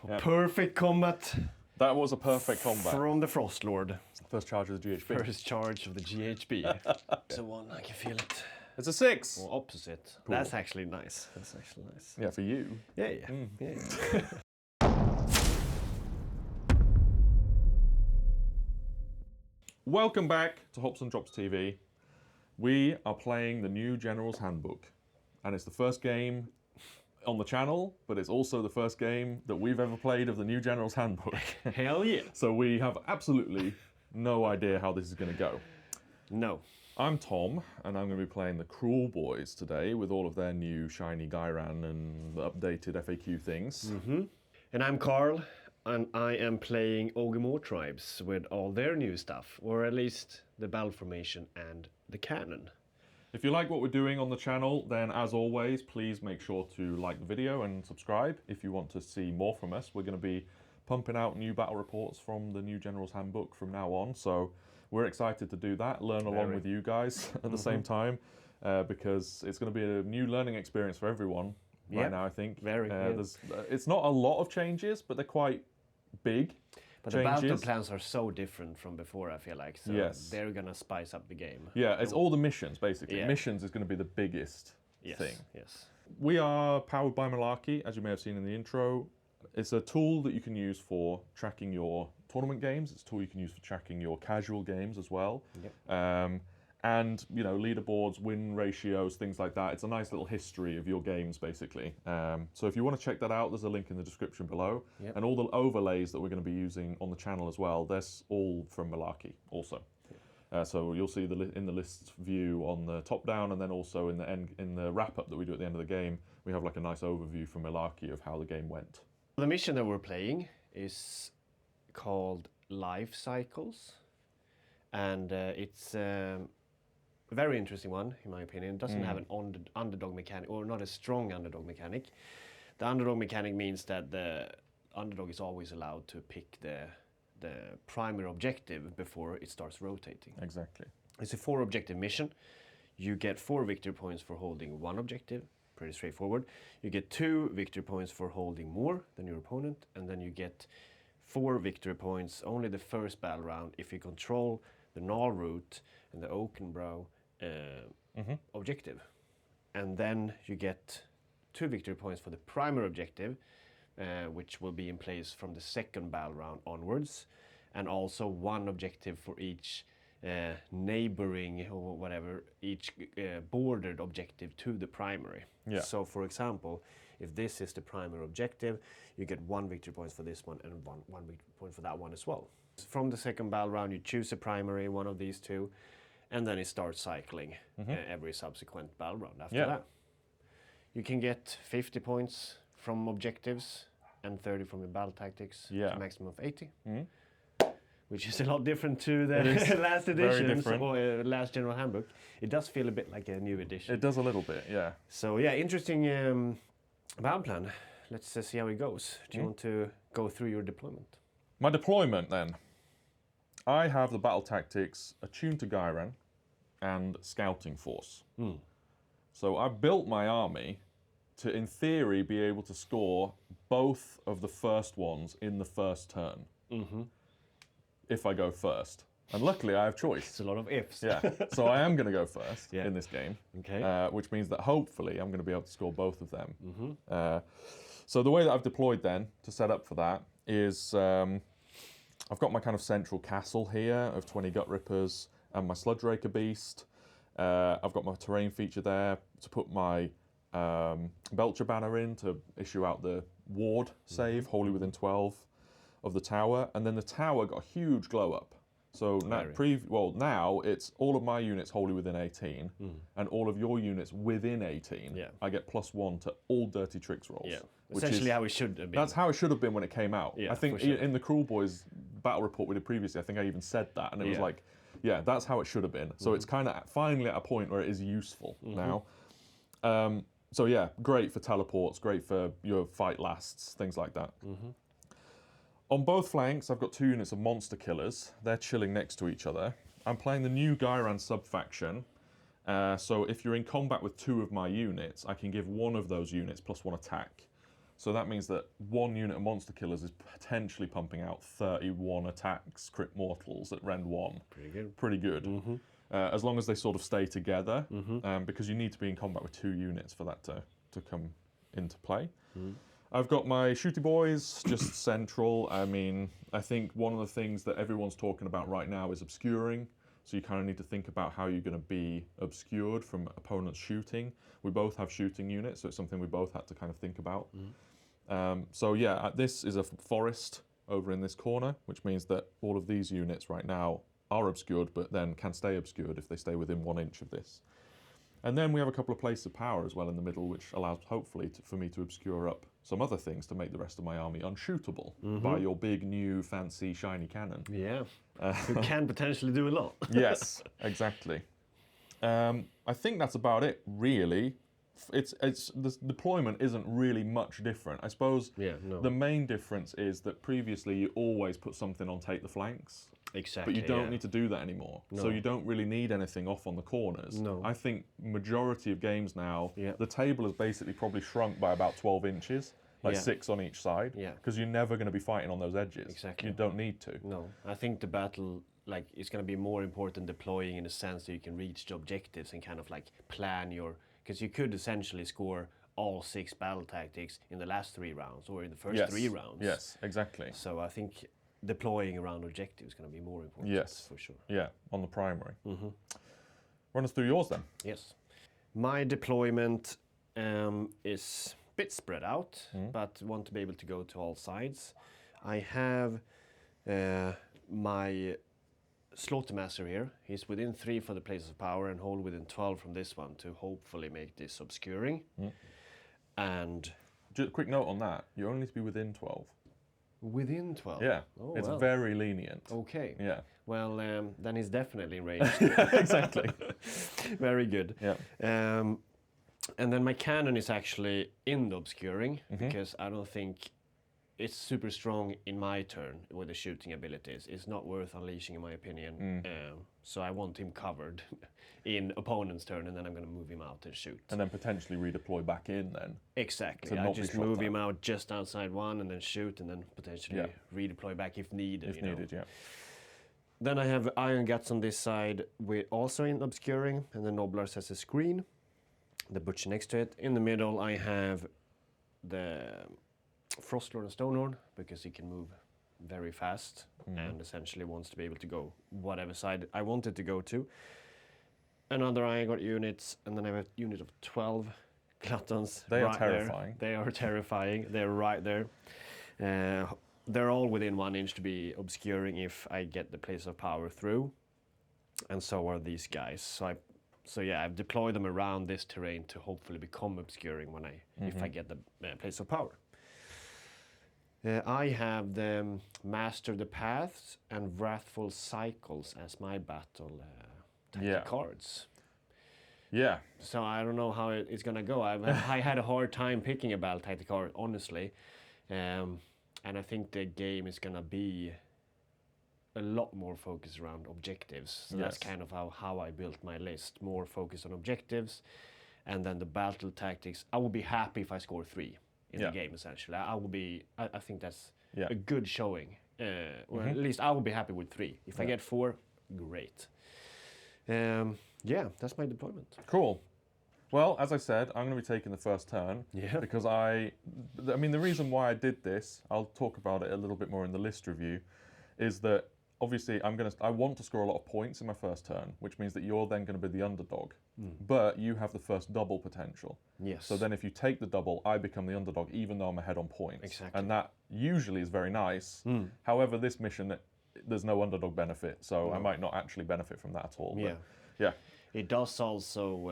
Yep. Perfect combat. That was a perfect combat. From the Frostlord. First charge of the GHB. First charge of the GHB. It's a 1, I can feel it. It's a 6. Or opposite. Cool. That's actually nice. That's actually nice. Yeah, for you. Yeah, yeah. Yeah. Welcome back to Hops and Drops TV. We are playing the new General's Handbook. And it's the first game on the channel, but it's also the first game that we've ever played of the new General's Handbook. Hell yeah. So we have absolutely no idea how this is going to go. No. I'm Tom, and I'm going to be playing the Kruleboyz today with all of their new shiny Ghyran and the updated FAQ things. And I'm Karl, and I am playing Ogor Mawtribes with all their new stuff, or at least the battle formation and the cannon. If you like what we're doing on the channel, then as always, please make sure to like the video and subscribe if you want to see more from us. We're going to be pumping out new battle reports from the new General's Handbook from now on, so we're excited to do that, learn along with you guys at the same time, because it's going to be a new learning experience for everyone right now, I think. It's not a lot of changes, but they're quite big. But the battle plans are so different from before, I feel like. So they're going to spice up the game. Yeah, it's all the missions, basically. Missions is going to be the biggest thing. Yes. We are powered by Malarkey, as you may have seen in the intro. It's a tool that you can use for tracking your tournament games. It's a tool you can use for tracking your casual games as well. Yep. And, you know, leaderboards, win ratios, things like that. It's a nice little history of your games, basically. So if you want to check that out, there's a link in the description below. Yep. And all the overlays that we're going to be using on the channel as well, that's all from Malarkey also. So you'll see in the list view on the top down, and then also in the wrap-up that we do at the end of the game, we have like a nice overview from Malarkey of how the game went. The mission that we're playing is called Life Cycles, and it's a very interesting one, in my opinion. It doesn't have an underdog mechanic, or not a strong underdog mechanic. The underdog mechanic means that the underdog is always allowed to pick the primary objective before it starts rotating. Exactly. It's a 4 objective mission. You get 4 victory points for holding 1 objective. Pretty straightforward. You get 2 victory points for holding more than your opponent, and then you get 4 victory points only the first battle round if you control the Null route and the Oakenbrow objective. And then you get 2 victory points for the primary objective, which will be in place from the second battle round onwards, and also 1 objective for each neighboring or whatever, each bordered objective to the primary. Yeah. So for example, if this is the primary objective, you get 1 victory points for this one and one victory point for that one as well. From the second battle round, you choose a primary, one of these two, and then it starts cycling every subsequent battle round after that. You can get 50 points from objectives and 30 from your battle tactics, to a maximum of 80. Which is a lot different to the last edition, or last General Handbook. It does feel a bit like a new edition. It does a little bit, yeah. So yeah, interesting battle plan. Let's see how it goes. Do you want to go through your deployment? My deployment then. I have the battle tactics attuned to Ghyran and scouting force. So I built my army to, in theory, be able to score both of the first ones in the first turn. If I go first. And luckily I have choice. It's a lot of ifs. Yeah, so I am going to go first in this game, okay. Which means that hopefully I'm going to be able to score both of them. So the way that I've deployed then to set up for that is I've got my kind of central castle here of 20 Gut Rippers and my Sludge Raker Beast. I've got my terrain feature there to put my Belcher banner in to issue out the ward save, wholly within 12 of the tower, and then the tower got a huge glow up. So now it's all of my units wholly within 18, and all of your units within 18. Yeah. I get +1 to all dirty tricks rolls. Yeah, essentially how it should have been. That's how it should have been when it came out. Yeah, I think in the Kruleboyz battle report we did previously, I think I even said that, and it was like, yeah, that's how it should have been. So it's kind of finally at a point where it is useful now. So yeah, great for teleports, great for your fight lasts, things like that. On both flanks, I've got 2 units of monster killers. They're chilling next to each other. I'm playing the new Ghyran sub-faction. So if you're in combat with 2 of my units, I can give one of those units +1 attack. So that means that 1 unit of monster killers is potentially pumping out 31 attacks, crit mortals at rend 1. Pretty good. Pretty good. As long as they sort of stay together, because you need to be in combat with 2 units for that to come into play. I've got my shooty boys just central. I mean, I think one of the things that everyone's talking about right now is obscuring. So you kind of need to think about how you're going to be obscured from opponents shooting. We both have shooting units, so it's something we both had to kind of think about. So yeah, this is a forest over in this corner, which means that all of these units right now are obscured, but then can stay obscured if they stay within 1 inch of this. And then we have a couple of places of power as well in the middle, which allows, hopefully, for me to obscure up some other things to make the rest of my army unshootable by your big, new, fancy, shiny cannon. Yeah, who can potentially do a lot. Yes, exactly. I think that's about it, really. The deployment isn't really much different. I suppose the main difference is that previously you always put something on take the flanks. Exactly. But you don't need to do that anymore. No. So you don't really need anything off on the corners. No. I think majority of games now, the table has basically probably shrunk by about 12 inches, like 6 on each side. Yeah. Because you're never going to be fighting on those edges. Exactly. You don't need to. No, I think the battle, like, is going to be more important deploying in a sense that you can reach the objectives and kind of like plan your, because you could essentially score all 6 battle tactics in the last 3 rounds or in the first 3 rounds. Yes, exactly. So I think deploying around objectives is going to be more important. Yes, for sure. Yeah, on the primary. Run us through yours then. Yes. My deployment is a bit spread out, but want to be able to go to all sides. I have my Slaughtermaster here. He's within 3 for the places of power and hold within 12 from this one to hopefully make this obscuring. And just a quick note on that, you only need to be within 12. Within 12? Yeah, oh, it's well. very lenient. Okay. Yeah. Well, then he's definitely in range. Exactly. Very good. Yeah. And then my cannon is actually in the obscuring because I don't think it's super strong in my turn with the shooting abilities. It's not worth unleashing, in my opinion. So I want him covered in opponent's turn, and then I'm going to move him out and shoot. And then potentially redeploy back in then. Exactly. I just move him out just outside 1 and then shoot, and then potentially redeploy back if needed. If needed, yeah. Then I have Ironguts on this side, with also in obscuring, and the Gnoblars has a screen. The butcher next to it. In the middle, I have the Frostlord and Stonehorn, because he can move very fast and essentially wants to be able to go whatever side I want it to go to. Another Irongut units, and then I have a unit of 12 Gluttons. They are terrifying. They are terrifying. They're right there. They're all within 1 inch to be obscuring if I get the place of power through, and so are these guys. So yeah, I've deployed them around this terrain to hopefully become obscuring when if I get the place of power. I have the Master the Paths and Wrathful Cycles as my battle cards. Yeah. So I don't know how it's gonna go. I had a hard time picking a battle tactic card, honestly, and I think the game is gonna be a lot more focused around objectives. So that's kind of how I built my list. More focused on objectives, and then the battle tactics. I will be happy if I score 3 in the game. Essentially, I will be. I think that's a good showing. Or at least I will be happy with 3. If I get 4, great. Yeah, that's my deployment. Cool. Well, as I said, I'm going to be taking the first turn. Yeah. Because I mean, the reason why I did this, I'll talk about it a little bit more in the list review, is that obviously I want to score a lot of points in my first turn, which means that you're then going to be the underdog. But you have the first double potential. Yes. So then if you take the double, I become the underdog, even though I'm ahead on points. Exactly. And that usually is very nice. However, this mission, there's no underdog benefit, so I might not actually benefit from that at all. Yeah. But yeah. It does also.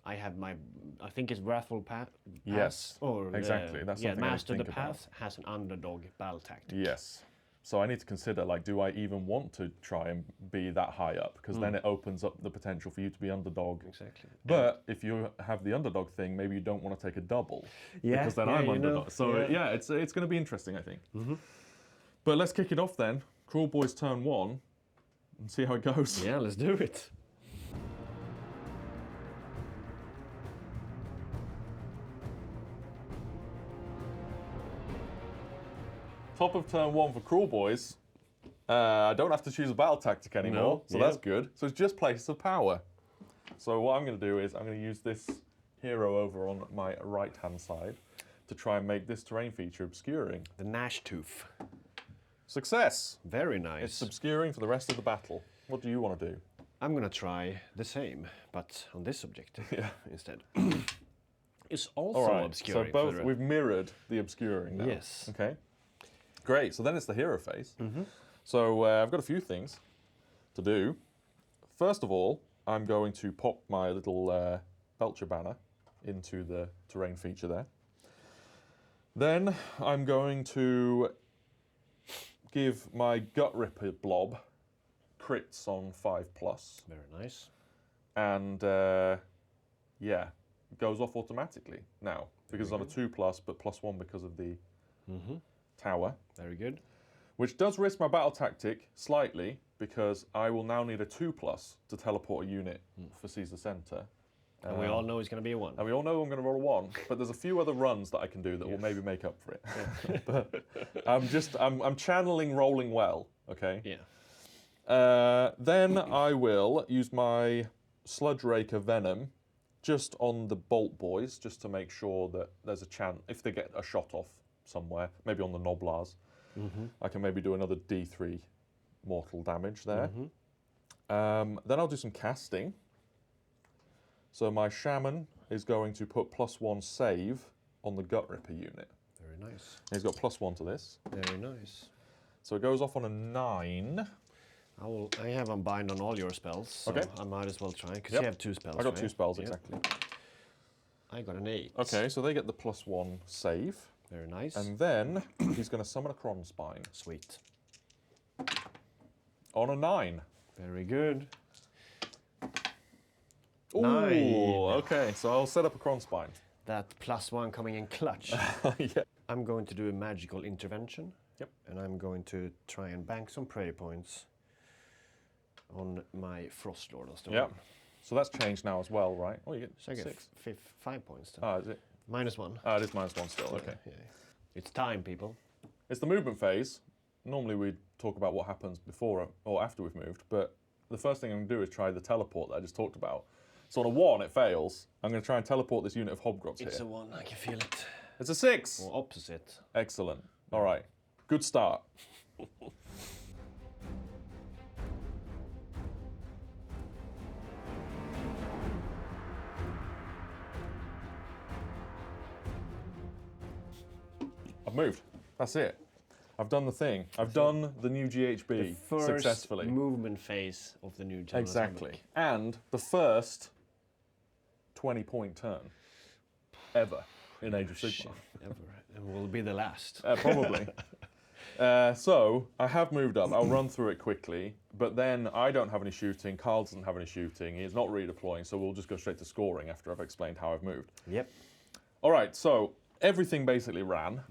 I have I think it's Wrathful Path. Yes. Or exactly. That's something Master I the think Path has an underdog battle tactic. Yes. So I need to consider, like, do I even want to try and be that high up? Because then it opens up the potential for you to be underdog. Exactly. But if you have the underdog thing, maybe you don't want to take a double. Yeah. Because then I'm underdog. So it's going to be interesting, I think. But let's kick it off then. Kruleboyz turn 1 and see how it goes. Yeah, let's do it. top of turn 1 for Kruleboyz. I don't have to choose a battle tactic anymore, so that's good. So it's just places of power. So what I'm going to do is I'm going to use this hero over on my right-hand side to try and make this terrain feature obscuring. The Gnash Tooth. Success! Very nice. It's obscuring for the rest of the battle. What do you want to do? I'm going to try the same, but on this objective instead. It's also obscuring. So both, we've mirrored the obscuring now. Yes. Okay. Great, so then it's the hero phase. So I've got a few things to do. First of all, I'm going to pop my little Belcher banner into the terrain feature there. Then I'm going to give my Gut Ripper blob crits on 5+. Very nice. And yeah, it goes off automatically now because it's on a 2+, but +1 because of the tower. Very good. Which does risk my battle tactic slightly because I will now need a 2+ to teleport a unit for Caesar Center. And we all know it's going to be a 1. And we all know I'm going to roll a 1, but there's a few other runs that I can do that will maybe make up for it. But I'm channeling rolling well, okay? Yeah. Then I will use my Sludge Raker Venom just on the Bolt Boys, just to make sure that there's a chance, if they get a shot off somewhere, maybe on the Gnoblars, I can maybe do another D3 mortal damage there. Then I'll do some casting. So my Shaman is going to put +1 save on the Gut Ripper unit. Very nice. He's got +1 to this. Very nice. So it goes off on a 9. I have Unbind on all your spells, so I might as well try, because you have 2 spells. I got 2 spells, exactly. I got an 8. Okay, so they get the +1 save. Very nice. And then he's going to summon a Kronspine. Sweet. On a 9. Very good. Ooh, 9. Okay, so I'll set up a Kronspine. That +1 coming in clutch. Yeah. I'm going to do a magical intervention. Yep. And I'm going to try and bank some prayer points on my Frostlord on Stonehorn. Yeah. So that's changed now as well, right? Oh, you get So I get 6. 5 points. Then. Ah, is it? -1. Ah, it is -1 still, okay. Yeah. It's time, people. It's the movement phase. Normally we talk about what happens before or after we've moved, but the first thing I'm going to do is try the teleport that I just talked about. So on a 1, it fails. I'm going to try and teleport this unit of Hobgrots It's here. a 1, I can feel it. It's a 6! Or opposite. Excellent. All right. Good start. I've moved. That's it. I've done the thing. I've done the new GHB successfully. Movement phase of the new general Exactly. assembly. And the first 20-point turn ever in Age of Sigmar. Ever. And will be the last. Probably. So I have moved up. I'll run through it quickly, but then I don't have any shooting. Karl doesn't have any shooting. He's not redeploying, so we'll just go straight to scoring after I've explained how I've moved. Yep. All right, so everything basically ran.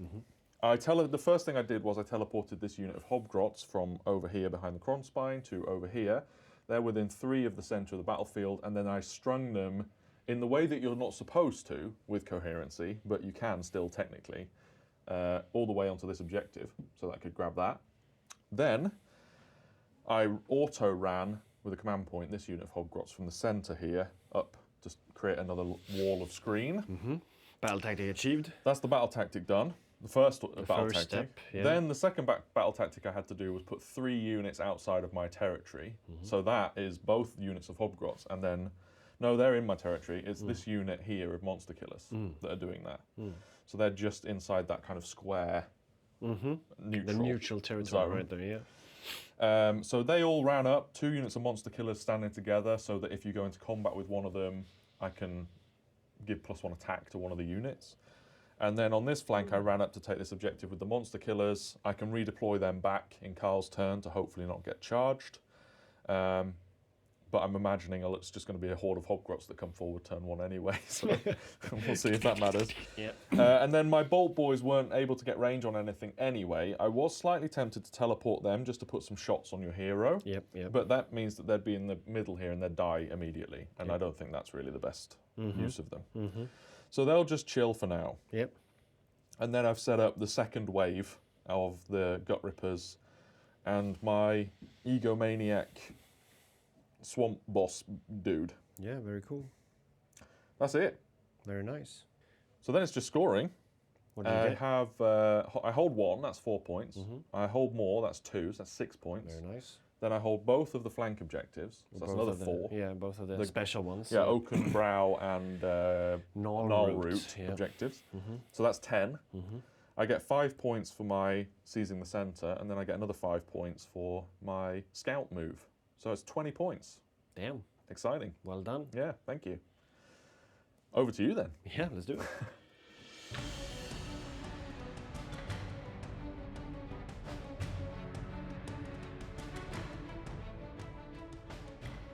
The first thing I did was I teleported this unit of Hobgrots from over here behind the Kronspine to over here. They're within 3 of the center of the battlefield, and then I strung them in the way that you're not supposed to with coherency, but you can still technically, all the way onto this objective, so that I could grab that. Then I auto-ran with a command point this unit of Hobgrots from the center here up to create another wall of screen. Battle tactic achieved. That's the battle tactic done. The first battle first tactic. step, yeah. Then the second battle tactic I had to do was put 3 units outside of my territory. So that is both units of Hobgrots, and then, no, they're in my territory. It's this unit here of Monster Killers that are doing that. So they're just inside that kind of square neutral. The neutral territory zone. right there, yeah. So they all ran up, 2 units of Monster Killers standing together, so that if you go into combat with one of them, I can give +1 attack to one of the units. And then on this flank, I ran up to take this objective with the Monster Killers. I can redeploy them back in Karl's turn to hopefully not get charged. But I'm imagining it's just going to be a horde of Hobgrots that come forward turn 1 anyway, so we'll see if that matters. Yep. And then my Bolt Boys weren't able to get range on anything anyway. I was slightly tempted to teleport them just to put some shots on your hero. Yep, yep. But that means that they'd be in the middle here and they'd die immediately. And I don't think that's really the best use of them. So they'll just chill for now. Yep. And then I've set up the second wave of the Gut Rippers and my egomaniac swamp boss dude. Yeah, very cool. That's it. Very nice. So then it's just scoring. What do you I get? have I hold 1, that's 4 points. I hold more, that's 2, so that's 6 points. Very nice. Then I hold both of the flank objectives, so that's Both another of the- 4. Yeah, both of the special ones. Yeah, Oaken Brow and Null Root yeah. objectives. So that's 10. I get 5 points for my seizing the centre, and then I get another 5 points for my scout move. So it's 20 points. Damn, Exciting. well done. Yeah, thank you. Over to you then. Yeah, let's do it.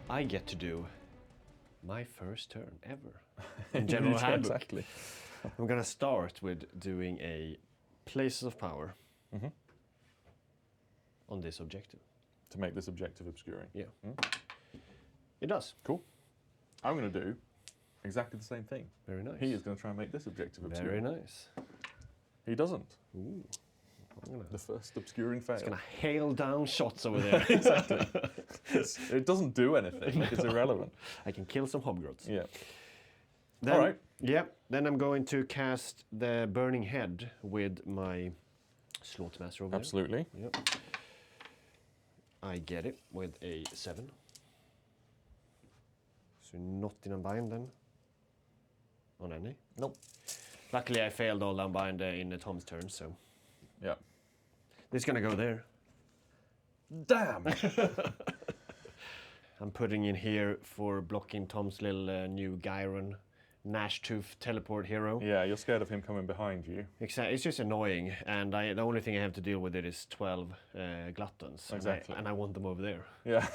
I get to do my first turn ever in General Handbook. Exactly. I'm gonna start with doing a Places of Power on this objective. To make this objective obscuring. Yeah, it does. Cool. I'm going to do exactly the same thing. Very nice. He is going to try and make this objective obscuring. Very nice. He doesn't. Ooh. The first obscuring fail. It's gonna hail down shots over there. Exactly. It doesn't do anything. It's irrelevant. I can kill some hobgrots. Yeah. Then, All right. Yeah. Then I'm going to cast the Burning Head with my Slaughtermaster over Absolutely. there. Yep. I get it with a 7. So not in unbind then. On any? Nope. Luckily I failed all unbind in Tom's turn, so Yeah. this is gonna go there. Damn. I'm putting in here for blocking Tom's little new Ghyran Gnashtooth teleport hero. Yeah, you're scared of him coming behind you. Exactly, it's just annoying, and the only thing I have to deal with it is 12 Gluttons. Exactly. And I want them over there. Yeah.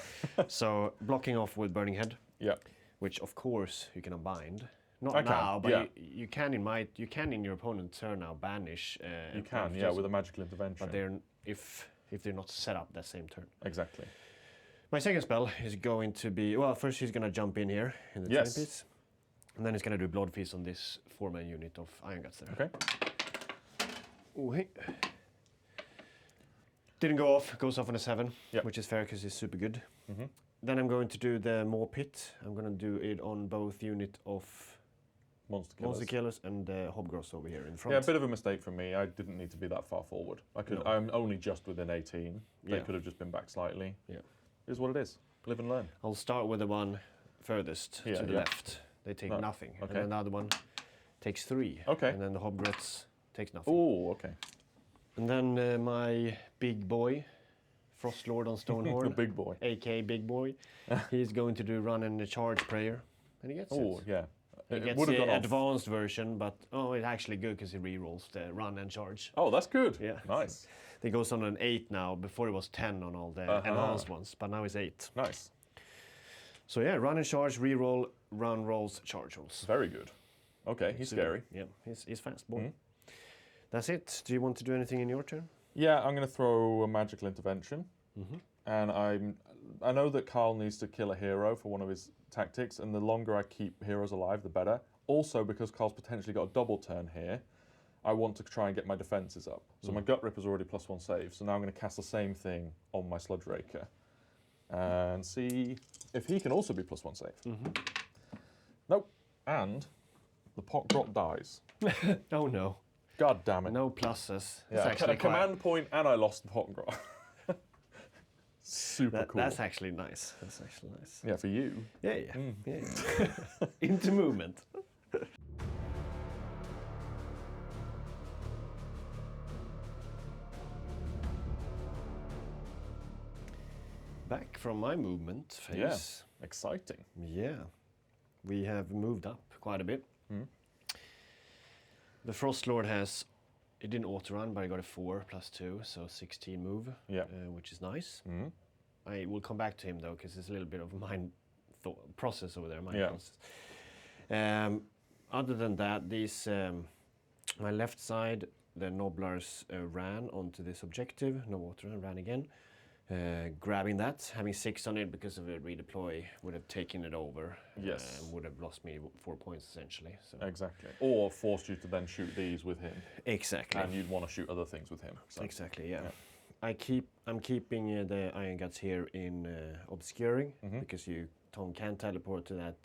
So blocking off with Burning Head, Yeah. which of course you can unbind. Not I can, now, but yeah. you can in your opponent's turn now banish. You can, yeah, with a magical intervention. But they're if they're not set up that same turn. Exactly. My second spell is going to be, well, first he's going to jump in here in the Yes. piece. And then he's going to do Blood Feast on this 4-man unit of Ironguts there. Okay. Oh, hey. Didn't go off, goes off on a 7, Yep. which is fair because he's super good. Then I'm going to do the Maw Pit. I'm going to do it on both unit of Monster Killers. Monster Killers and Hobgross over here in front. Yeah, a bit of a mistake from me. I didn't need to be that far forward. No. I'm only just within 18. They Yeah. could have just been back slightly. Yeah. It is what it is. Live and learn. I'll start with the one furthest Yeah, to the yeah. left. They take No, nothing. And okay. then the other one takes 3. Okay. And then the Hobgrots takes nothing. Oh, okay. And then my big boy, Frostlord on The Stonehorn, big boy. aka Big Boy, he's going to do Run and the Charge Prayer. And he gets Oh, it. yeah. He It gets would have the gone off. advanced version, but it's actually good because he rerolls the Run and Charge. Oh, that's good. Yeah. Nice. He goes on an 8 now. Before it was 10 on all the enhanced ones, but now it's 8. Nice. So yeah, Run and Charge, reroll, run rolls, charge rolls. Very good. Okay, he's Super. scary. Yeah, he's fast boy. That's it. Do you want to do anything in your turn? Yeah, I'm going to throw a magical intervention. And I know that Karl needs to kill a hero for one of his tactics, and the longer I keep heroes alive, the better. Also, because Karl's potentially got a double turn here, I want to try and get my defences up. So my Gut Ripper's already +1 save, so now I'm going to cast the same thing on my Sludge Raker. And see if he can also be +1 save. Nope. And the pot drop dies. Oh no. God damn it. No pluses. Yeah, a command point and I lost the pot drop. Super cool. That's actually nice. That's actually nice. Yeah, for you. Yeah. Yeah. Into movement. Back from my movement phase. Yeah, exciting. Yeah. We have moved up quite a bit. The Frostlord has, it didn't auto-run, but I got a 4 +2, so 16 move, Yeah. which is nice. I will come back to him though, because it's a little bit of mind process over there, mind Yeah. process. Other than that, these, my left side, the Gnoblars ran onto this objective, no auto-run, ran again. Grabbing that, having 6 on it because of a redeploy would have taken it over. Yes. Would have lost me 4 points essentially. So. Exactly. Or forced you to then shoot these with him. Exactly. And you'd want to shoot other things with him. So. Exactly, yeah. I'm keeping the Ironguts here in obscuring because Tom can teleport to that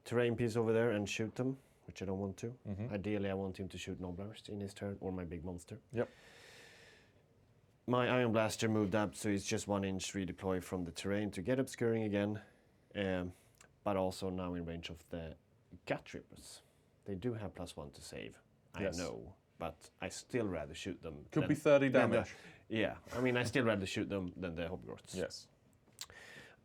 terrain piece over there and shoot them, which I don't want to. Ideally, I want him to shoot Gnoblars in his turn or my big monster. Yep. My Ironblaster moved up, so it's just 1 inch redeploy from the terrain to get obscuring again, but also now in range of the Gut Rippers. They do have +1 to save, yes. I know, but I still rather shoot them. Could be 30 damage. Yeah, I mean, I still rather shoot them than the Hobgrots. Yes.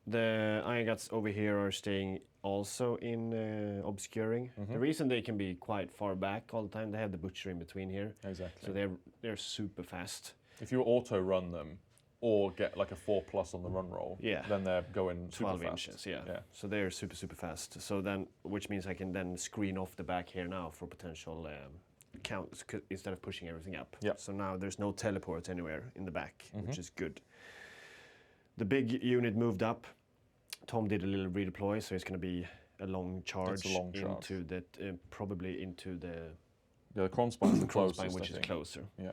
The Ironguts over here are staying also in obscuring. The reason they can be quite far back all the time, they have the Butcher in between here. Exactly. So they're super fast. If you auto-run them, or get like a 4+ on the run roll, then they're going super 12 fast. inches, yeah. So they're super fast. So then, which means I can then screen off the back here now for potential counts instead of pushing everything up. Yep. So now there's no teleport anywhere in the back, which is good. The big unit moved up. Tom did a little redeploy, so it's going to be a long charge, into the probably into the Kronspine's the closest, Kronspine, which is closer. Yeah.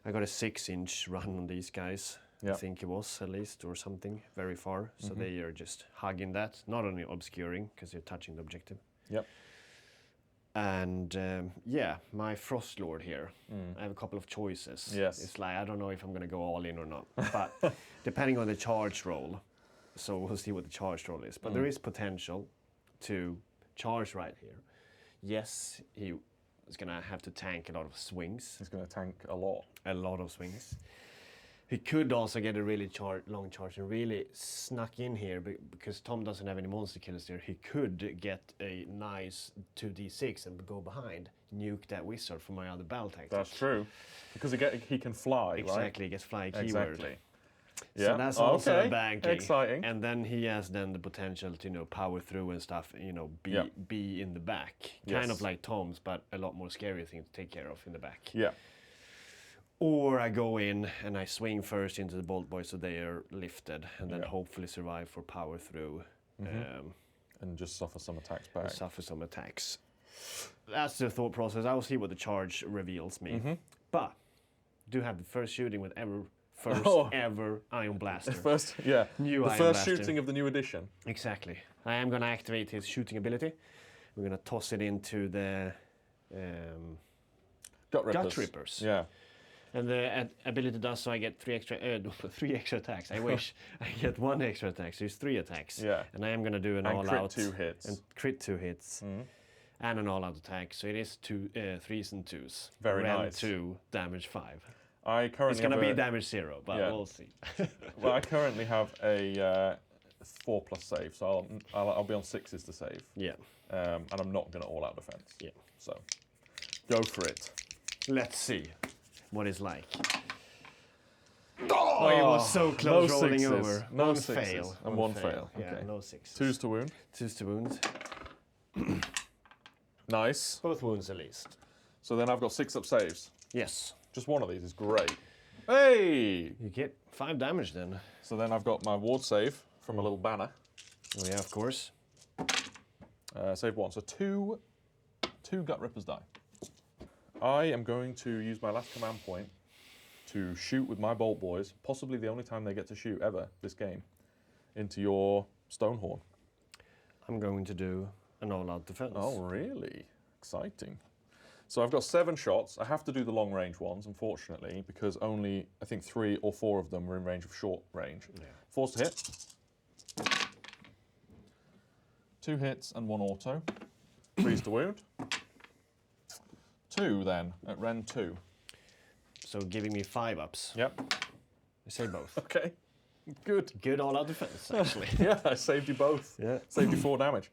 I got a 6-inch run on these guys. I think it was at least, or something, very far. So they are just hugging that, not only obscuring because they're touching the objective. Yep. And my Frostlord here. I have a couple of choices. Yes. It's like I don't know if I'm going to go all in or not, but depending on the charge roll. So we'll see what the charge roll is. But there is potential to charge right here. Yes, he is going to have to tank a lot of swings. He's going to tank a lot. A lot of swings. He could also get a really long charge and really snuck in here because Tom doesn't have any monster killers there. He could get a nice 2d6 and go behind, nuke that wizard for my other battle tactics. That's true. Because he can fly, exactly, right? He gets fly keyword. Exactly. So Yeah. that's also a banking. Exciting. And then he has the potential to power through and stuff, be in the back. Kind of like Tom's, but a lot more scary thing to take care of in the back. Yeah. Or I go in and I swing first into the Bolt Boys so they are lifted and then hopefully survive for power through. And just suffer some attacks back. Suffer some attacks. That's the thought process. I will see what the charge reveals me. But do have the first shooting with ever Ironblaster. First shooting of the new edition. Exactly. I am going to activate his shooting ability. We're going to toss it into the Gut Rippers. Yeah. And the ability does so I get 3 extra attacks. I wish I get 1 extra attack, so it's 3 attacks. Yeah. And I am going to do an and all-out. Crit 2 hits. And crit 2 hits. And an all-out attack. So it is 3s and 2s. Very Ram nice. 2, damage 5. I currently it's going to be damage 0, but we'll see. Well, I currently have a 4+ save, so I'll be on 6s to save. Yeah. And I'm not going to all-out defense. Yeah. So, go for it. Let's see what it's like. Oh, it was so close, no rolling 6s. over. No 1 6s. fail. And 1 fail. Yeah, okay. no 6s. 2s to wound. 2s to wounds. Nice. Both wounds at least. So then I've got 6-up saves. Yes. Just one of these is great. Hey! You get 5 damage then. So then I've got my ward save from a little banner. Oh yeah, of course. Save 1. So two Gut Rippers die. I am going to use my last command point to shoot with my Bolt Boys, possibly the only time they get to shoot ever this game, into your Stonehorn. I'm going to do an all-out defense. Oh, really? Exciting. So I've got 7 shots. I have to do the long-range ones, unfortunately, because only, I think, 3 or 4 of them are in range of short range. Yeah. 4's to hit. 2 hits and 1 auto. 3's to wound. 2 then, at Ren 2. So giving me 5 ups. Yep. I say both. Okay. Good. Good all-out defense, actually. Yeah, I saved you both. Yeah. Saved you 4 damage.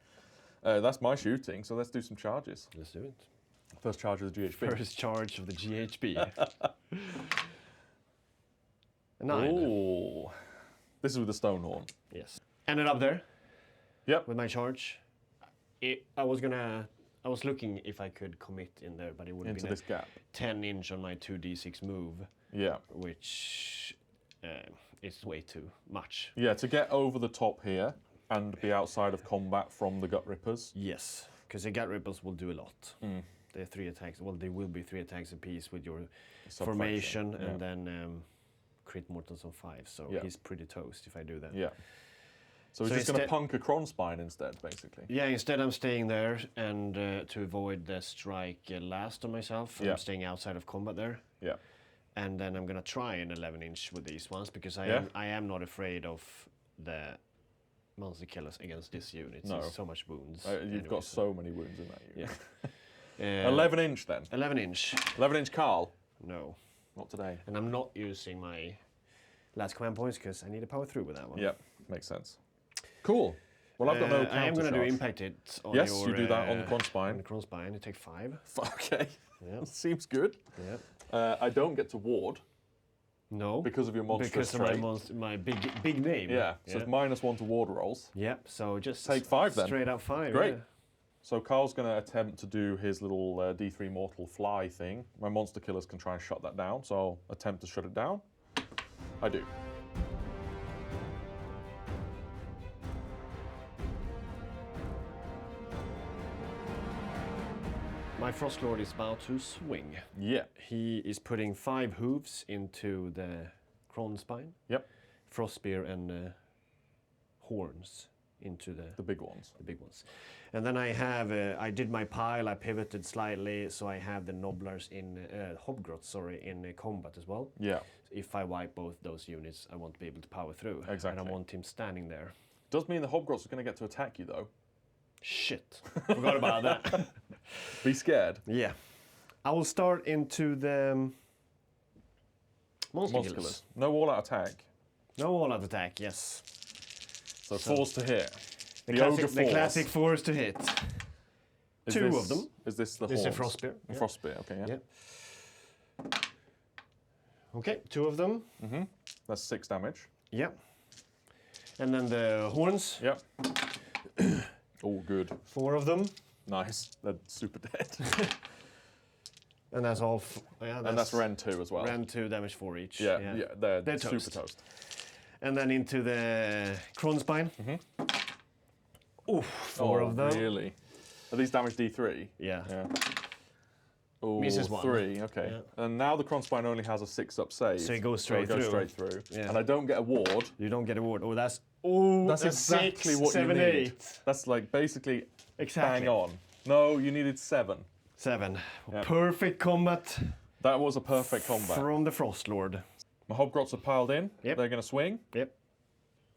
That's my shooting, so let's do some charges. Let's do it. First charge of the GHB. First charge of the GHB. 9. Ooh. This is with the Stonehorn. Yes. Ended up there. Yep. With my charge. I was looking if I could commit in there, but it would have been this gap. 10 inch on my 2d6 move. Yeah. Which it's way too much. Yeah, to get over the top here and be outside of combat from the Gut Rippers. Yes, because the Gut Rippers will do a lot. They're 3 attacks. Well, they will be 3 attacks apiece with your formation, and then crit mortals on 5. So he's pretty toast if I do that. Yeah. So he's just going to punk a Kronspine instead, basically. Yeah, instead I'm staying there, and to avoid the strike last on myself, I'm staying outside of combat there. Yeah. And then I'm going to try an 11-inch with these ones, because I am not afraid of the monster killers against this unit. No. So much wounds. You've got so many wounds in that unit. Yeah. 11-inch then? 11-inch. 11-inch Karl? No. Not today. And I'm not using my last command points, because I need to power through with that one. Yep, makes sense. Cool. Well, I've got no counter I am going to do charge. impact it on yes, your... you do that on the Kronspine. On the Kronspine, you take 5. Okay. Yep. Seems good. Yep. I don't get to ward. No. Because of your monstrous trait. Because of my big name. Yeah, so it's -1 to ward rolls. Yep, so just... Take 5 then. Straight up 5. Great. Yeah. So Karl's going to attempt to do his little D3 mortal fly thing. My monster killers can try and shut that down, so I'll attempt to shut it down. I do. My Frostlord is about to swing. Yeah. He is putting 5 hooves into the Kronspine. Yep. Frostspear and horns into the big ones. The big ones. And then I have, I did my pile, I pivoted slightly, so I have the Gnoblars in, Hobgrots, sorry, in combat as well. Yeah. So if I wipe both those units, I won't be able to power through. Exactly. And I want him standing there. Does mean the Hobgrots are going to get to attack you though. Shit. Forgot about that. Be scared. Yeah. I will start into the monster killers. No all-out attack. No all-out attack, yes. So 4s to hit. The classic 4s to hit. Two of them. Is this the This is a horns? Frostspear. A Frostspear, okay, yeah. Okay, 2 of them. Mm-hmm. That's 6 damage. Yep. And then the horns. Yep. Oh, good. 4 of them. Nice. They're super dead. And that's all. And that's Ren 2 as well. Ren 2 damage 4 each. Yeah, they're super toast. toast. And then into the Kronspine. Oof, 4 of them. Really? Are these damage D3? Yeah. Oh, Misses 1. 3, okay. Yeah. And now the Kronspine only has a 6-up save. So it goes straight through. Yeah. And I don't get a ward. You don't get a ward. Oh, that's exactly 6, what 7, you need. 8. That's like basically Exactly. bang on. No, you needed 7. 7. Yeah. Perfect combat. That was a perfect combat. From the Frostlord. My Hobgrots are piled in. Yep. They're going to swing. Yep.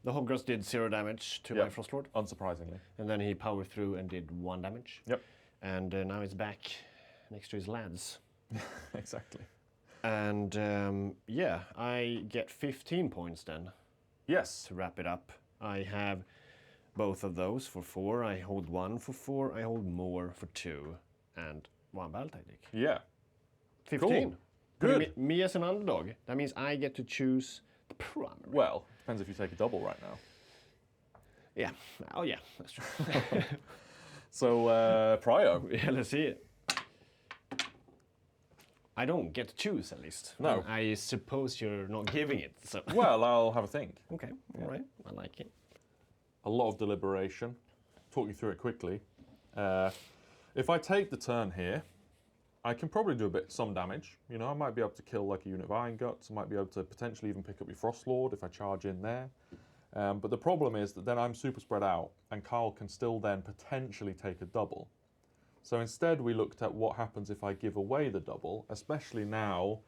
The Hobgrots did 0 damage to my Frostlord. Unsurprisingly. And then he powered through and did 1 damage. Yep. And now it's back next to his lads. Exactly. And yeah, I get 15 points then. Yes. To wrap it up. I have both of those for 4. I hold 1 for 4. I hold more for 2. And 1 battle tactic. Yeah. 15. Cool. Good. Me as an underdog. That means I get to choose the primary. Well, depends if you take a double right now. Yeah. Oh yeah, that's true. So, Prio. Yeah, let's see it. I don't get to choose, at least. No. I suppose you're not giving it, so... Well, I'll have a think. Okay, all right. I like it. A lot of deliberation. Talk you through it quickly. If I take the turn here, I can probably do some damage. You know, I might be able to kill like a unit of Ironguts. I might be able to potentially even pick up your Frostlord if I charge in there. But the problem is that then I'm super spread out, and Karl can still then potentially take a double. So instead we looked at what happens if I give away the double, especially now.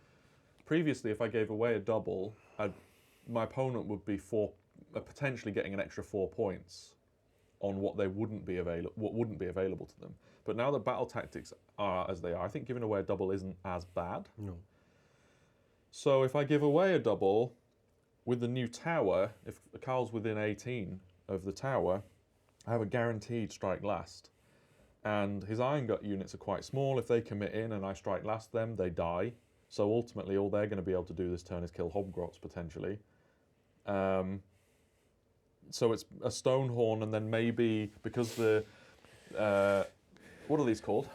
Previously, if I gave away a double, my opponent would be potentially getting an extra 4 points on what wouldn't be available to them. But now that battle tactics are as they are, I think giving away a double isn't as bad. No. So if I give away a double with the new tower, if Karl's within 18 of the tower, I have a guaranteed strike last. And his Iron Gut units are quite small. If they commit in and I strike last them, they die. So ultimately, all they're going to be able to do this turn is kill Hobgrots, potentially. So it's a Stonehorn, and then maybe, because the... what are these called?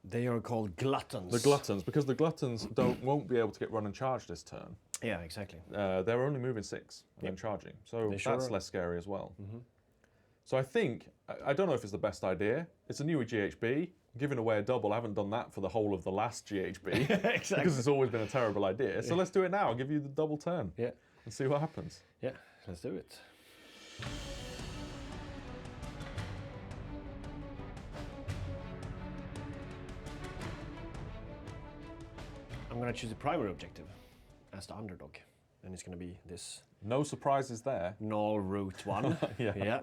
They are called Gluttons. The Gluttons, because the Gluttons won't be able to get run and charge this turn. Yeah, exactly. They're only moving 6 and then charging, so They that's sure are. less scary as well. So I think, I don't know if it's the best idea. It's a newer GHB. Giving away a double, I haven't done that for the whole of the last GHB. Exactly. Because it's always been a terrible idea. So let's do it now. I'll give you the double turn. Yeah. And see what happens. Yeah, let's do it. I'm gonna choose the primary objective as the underdog. And it's gonna be this No surprises there. null root one. Yeah.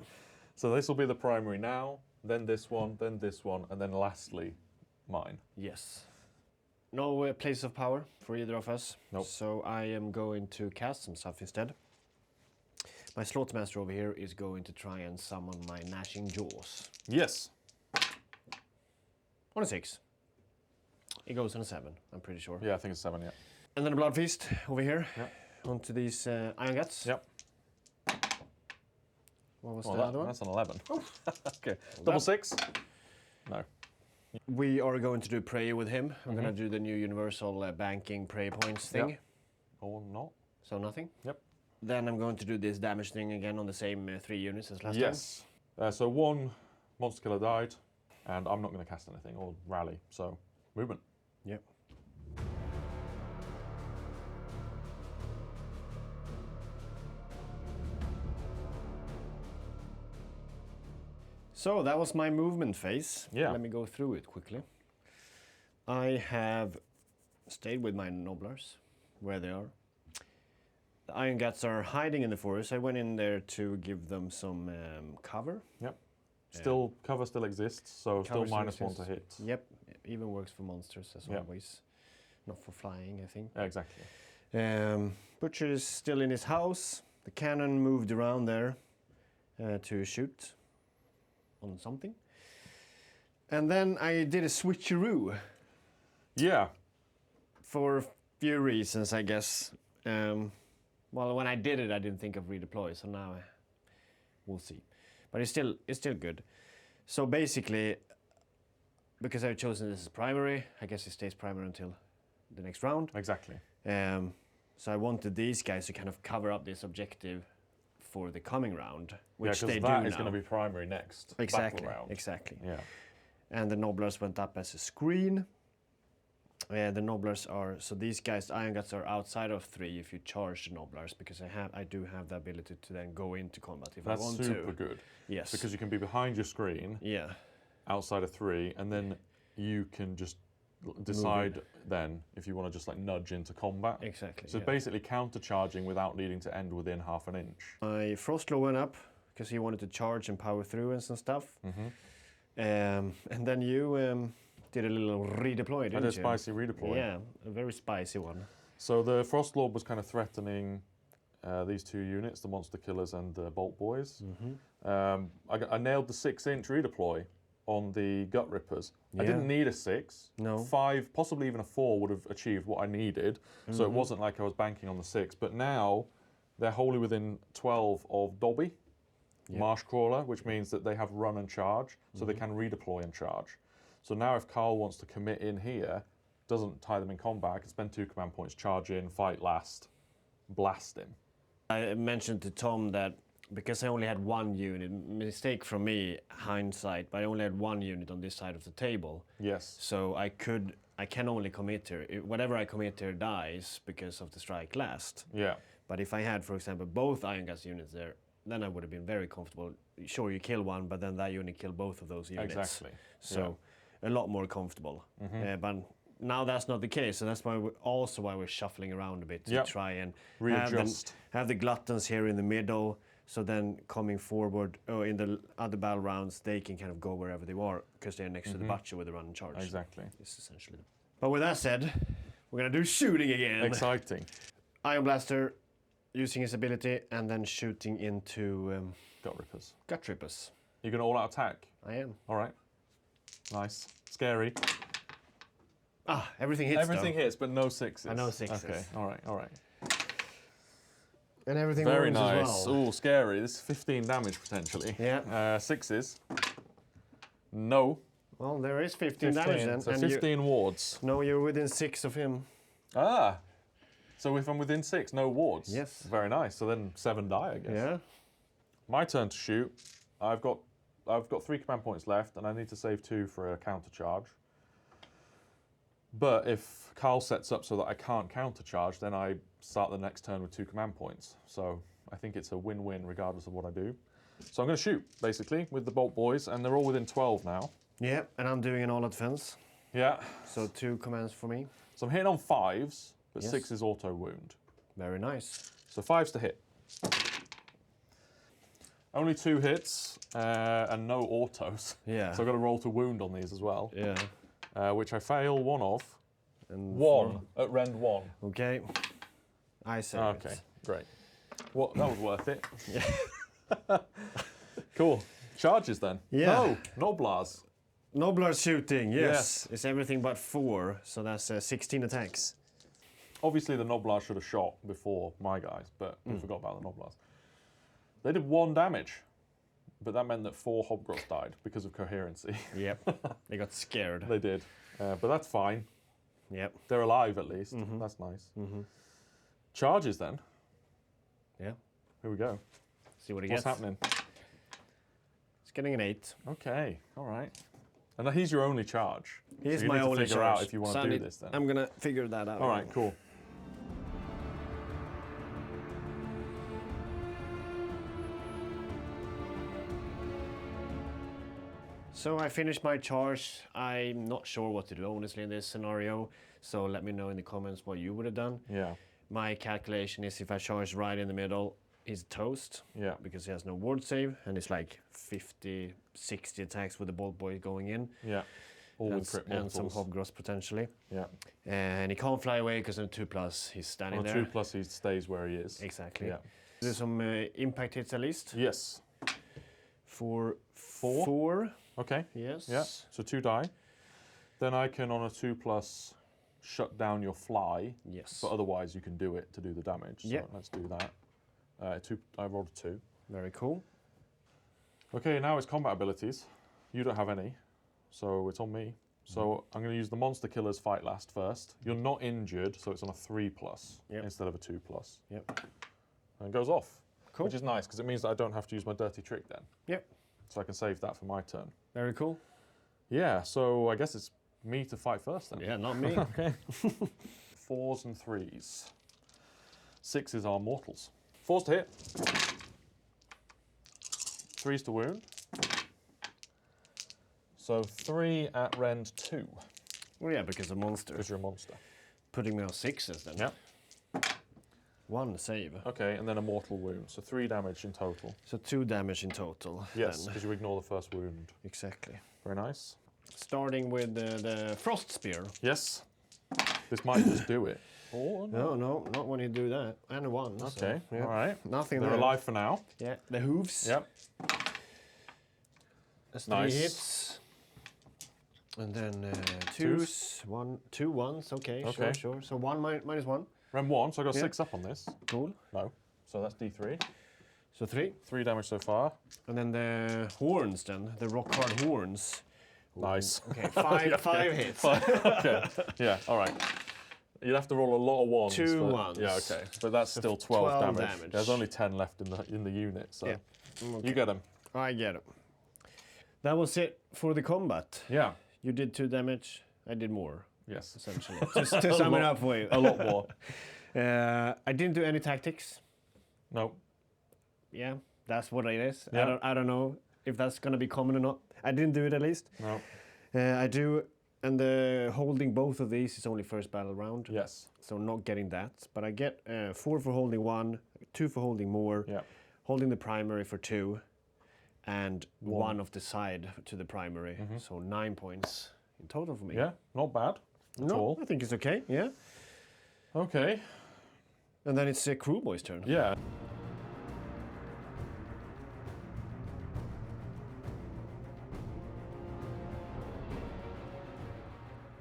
So this will be the primary now, then this one, and then lastly, mine. Yes. No place of power for either of us. Nope. So I am going to cast some stuff instead. My Slaughtermaster over here is going to try and summon my Gnashing Jaws. Yes. On a 6. It goes on a 7, I'm pretty sure. Yeah, I think it's 7, yeah. And then a Blood Feast over here. Yep. Onto these Ironguts. Yep. What was Well, the other one? that's an 11. Okay. Double 6? No. We are going to do Prey with him. I'm going to do the new universal banking Prey points thing. Yep. Or not. So nothing. Yep. Then I'm going to do this damage thing again on the same 3 units as last time. Yes. So 1 monster killer died, and I'm not going to cast anything or rally, so movement. Yep. So that was my movement phase. Yeah. Let me go through it quickly. I have stayed with my Gnoblars, where they are. The Ironguts are hiding in the forest. I went in there to give them some cover. Yep. Still, cover still exists, so still Cover still -1 to exists. hit. Yep, even works for monsters as Yep. always. Not for flying, I think. Yeah, exactly. Butcher is still in his house. The cannon moved around there to shoot on something. And then I did a switcheroo Yeah. for a few reasons, I guess. Well, when I did it, I didn't think of redeploy, so now we'll see. But it's still good. So basically, because I've chosen this as primary, I guess it stays primary until the next round. Exactly. So I wanted these guys to kind of cover up this objective for the coming round, which Yeah, they because do that is now. going to be primary next. Exactly, Battle round. exactly. Yeah. And the Gnoblars went up as a screen. The Gnoblars are, so these guys, Ironguts, are outside of 3 if you charge the Gnoblars, because I do have the ability to then go into combat if I want That's to. super good. Yes. Because you can be behind your screen, Yeah. outside of 3, and then you can just decide then if you want to just like nudge into combat. Exactly. So yeah. basically counter-charging without needing to end within half an inch. My Frostlord went up because he wanted to charge and power through and some stuff. And then you did a little redeploy, didn't I did you? spicy redeploy. Yeah, a very spicy one. So the Frostlord was kind of threatening these 2 units, the Monster Killers and the Bolt Boys. I nailed the 6-inch redeploy on the Gut Rippers. I didn't need a 6. No. 5, possibly even a 4 would have achieved what I needed. So it wasn't like I was banking on the 6. But now they're wholly within 12 of Dobby, Marsh Crawler, which means that they have run and charge, so they can redeploy and charge. So now if Karl wants to commit in here, doesn't tie them in combat, I can spend 2 command points, charge in, fight last, blast him. I mentioned to Tom that because I only had 1 unit, mistake from me, hindsight, but I only had 1 unit on this side of the table. Yes. So I can only commit here. Whatever I commit here dies because of the strike last. Yeah. But if I had, for example, both Ironguts units there, then I would have been very comfortable. Sure, you kill one, but then that unit kill both of those units. Exactly. So a lot more comfortable. But now that's not the case, so that's why we're shuffling around a bit to try and readjust. Have the Gluttons here in the middle. So then coming forward, in the other battle rounds, they can kind of go wherever they are because they're next to the Butcher with the run and charge. Exactly. It's essentially. But with that said, we're gonna do shooting again. Exciting. Ironblaster using his ability and then shooting into Gut Rippers. Gut Rippers. You're going to all-out attack? I am. All right. Nice. Scary. Everything hits. Everything hits, but no 6s. I know 6s. Okay. All right. All right. And everything Very rolls nice. as well. Ooh, scary. This is 15 damage potentially. Yeah. 6s. No. Well, there is 15 damage then. So and 15 wards. No, you're within 6 of him. Ah. So if I'm within 6, no wards. Yes. Very nice. So then 7 die, I guess. Yeah. My turn to shoot. I've got 3 command points left, and I need to save 2 for a counter charge. But if Karl sets up so that I can't counter charge, then I start the next turn with 2 command points. So I think it's a win-win regardless of what I do. So I'm going to shoot, basically, with the Bolt Boys, and they're all within 12 now. Yeah, and I'm doing an all defense. Yeah. So 2 commands for me. So I'm hitting on 5s, but Yes. 6 is auto wound. Very nice. So 5s to hit. Only 2 hits and no autos. Yeah. So I've got to roll to wound on these as well. Yeah. Which I fail 1 of. And 1 at rend 1. Okay. I save Okay, it. great. Well, that was worth it. Yeah. Cool. Charges then. Yeah. No, Gnoblars. Gnoblars shooting, yes. It's everything but 4, so that's 16 attacks. Obviously the Gnoblars should have shot before my guys, but we forgot about the Gnoblars. They did 1 damage, but that meant that 4 Hobgrots died because of coherency. Yep. They got scared. They did. But that's fine. Yep. They're alive at least. That's nice. Charges then. Yeah. Here we go. See what he What's gets. happening? It's getting an 8. Okay, all right. And he's your only charge. He's so you my need to only figure charge. out if you want So to do this then. I'm gonna figure that out. All right, cool. So I finished my charge. I'm not sure what to do honestly in this scenario. So let me know in the comments what you would have done. Yeah, My calculation is if I charge right in the middle, he's toast. yeah. Because he has no ward save and it's like 50, 60 attacks with the Bolt Boy going in. Yeah. All and, with crit and some multiples. Hobgrots potentially. Yeah. And he can't fly away because on 2+, he's standing On there. 2+ he stays where he is. Exactly. Yeah. Do some impact hits at least. Yes. For 4. 4. Okay. Yes. Yeah. So 2 die. Then I can on a 2+ shut down your fly. Yes. But otherwise you can do it to do the damage. So Yep. let's do that. I rolled a 2. Very cool. Okay, now it's combat abilities. You don't have any, so it's on me. So I'm going to use the monster killer's fight last first. You're not injured, so it's on a 3+ Yep. instead of a 2+. Yep. And it goes off, Cool. which is nice because it means that I don't have to use my dirty trick then. Yep. So I can save that for my turn. Very cool. Yeah, so I guess it's me to fight first then. Yeah, not me. Okay. 4s and 3s. 6s are mortals. 4s to hit. 3s to wound. So 3 at rend 2, Well, yeah, because of monster. because you're a monster. Putting me on 6s then. Yeah. 1 save. Okay, and then a mortal wound. So 3 damage in total. So 2 damage in total. Yes, Then. because you ignore the first wound. Exactly. Very nice. Starting with the frost spear. Yes. This might just do it. Oh, No, no, not when you do that. And a 1. so, Okay, yeah. all right. Nothing They're there. alive for now. Yeah, the hooves. Yep. That's 3 Nice. hits. And then 2 ones. Okay, Okay. sure. So 1 minus 1. Rend 1, so I got Yeah. 6 up on this. Cool. No. So that's D3. So 3. 3 damage so far. And then the horns then, the rock hard horns. Nice. Okay, 5 hits. Okay. Yeah, all right. You'd have to roll a lot of 1s. 2 but- ones. Yeah, okay. But that's still 12, 12 damage. damage. There's only 10 left in the unit, so Yeah. Okay. you get them. I get it. That was it for the combat. Yeah. You did 2 damage, I did more, Yes. essentially. Just to sum it up for you. A lot more. I didn't do any tactics. No. Yeah, that's what it is. Yeah. I don't know if that's gonna be common or not. I didn't do it at least. No. I do, and holding both of these is only first battle round. Yes. So not getting that, but I get 4 for holding 1, 2 for holding more, Yeah. holding the primary for 2, and 1. 1 of the side to the primary. So 9 points in total for me. Yeah. Not bad at No, all. I think it's okay. Yeah. Okay. And then it's Kruleboyz' turn. Yeah.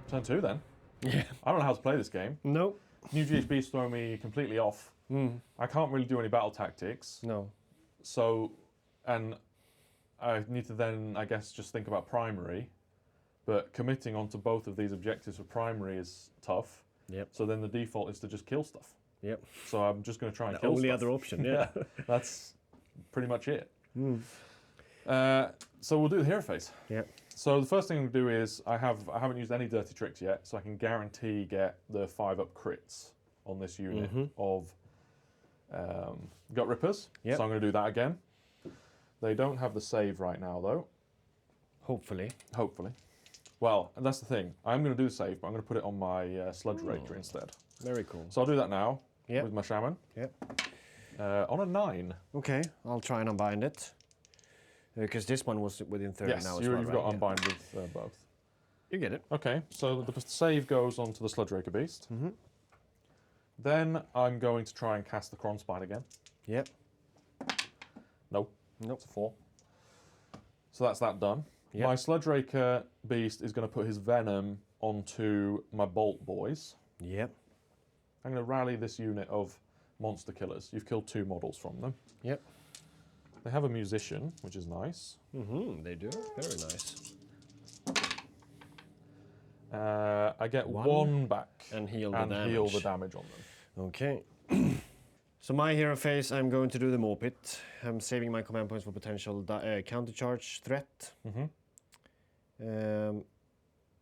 Turn 2 then. Yeah. I don't know how to play this game. No. New GHB's throwing me completely off. I can't really do any battle tactics. No. So, and I need to then, I guess, just think about primary. but committing onto both of these objectives for primary is tough. Yep. So then the default is to just kill stuff. Yep. So I'm just going to try and The kill only stuff. other option, yeah. That's pretty much it. So we'll do the hero phase. Yep. So the first thing I'm going to do is I haven't used any dirty tricks yet, so I can guarantee get the 5-up crits on this unit of Gut Rippers. Yep. So I'm going to do that again. They don't have the save right now though. Hopefully. Well, that's the thing. I'm going to do the save, but I'm going to put it on my Sludge Raker instead. Very cool. So I'll do that now Yep. with my Shaman. Yep. On a 9. Okay, I'll try and unbind it. Because this one was within 30 Yes, now as you've well, got right? unbind with both. You get it. Okay, so the save goes onto the Sludge Raker Beast. Then I'm going to try and cast the Kronspine again. Yep. No. Nope. It's a 4. So that's that done. Yep. My Sludge Raker Beast is going to put his Venom onto my Bolt Boys. Yep. I'm going to rally this unit of monster killers. You've killed 2 models from them. Yep. They have a Musician, which is nice. They do. Very nice. I get 1 back And heal the and damage. heal the damage on them. Okay. So my hero phase, I'm going to do the Mawpath. I'm saving my command points for potential countercharge threat.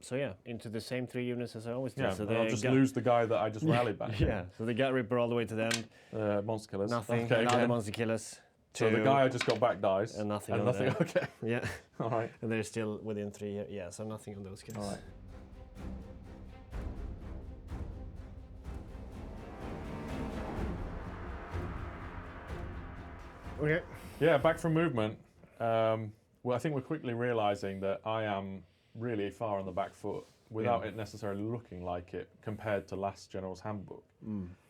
So yeah, into the same 3 units as I always do. Yeah, so and I'll just lose the guy that I just rallied back. Yeah, so the Gut Ripper all the way to the end. Monster killers. Nothing. Okay, Another again. monster killers. So the guy I just got back dies. And nothing And on nothing. the- Okay. Yeah. All right. And they're still within 3 years. Yeah, so nothing on those guys. All right. Okay. Yeah, back from movement. Well, I think we're quickly realizing that I am really far on the back foot without it necessarily looking like it compared to last General's Handbook.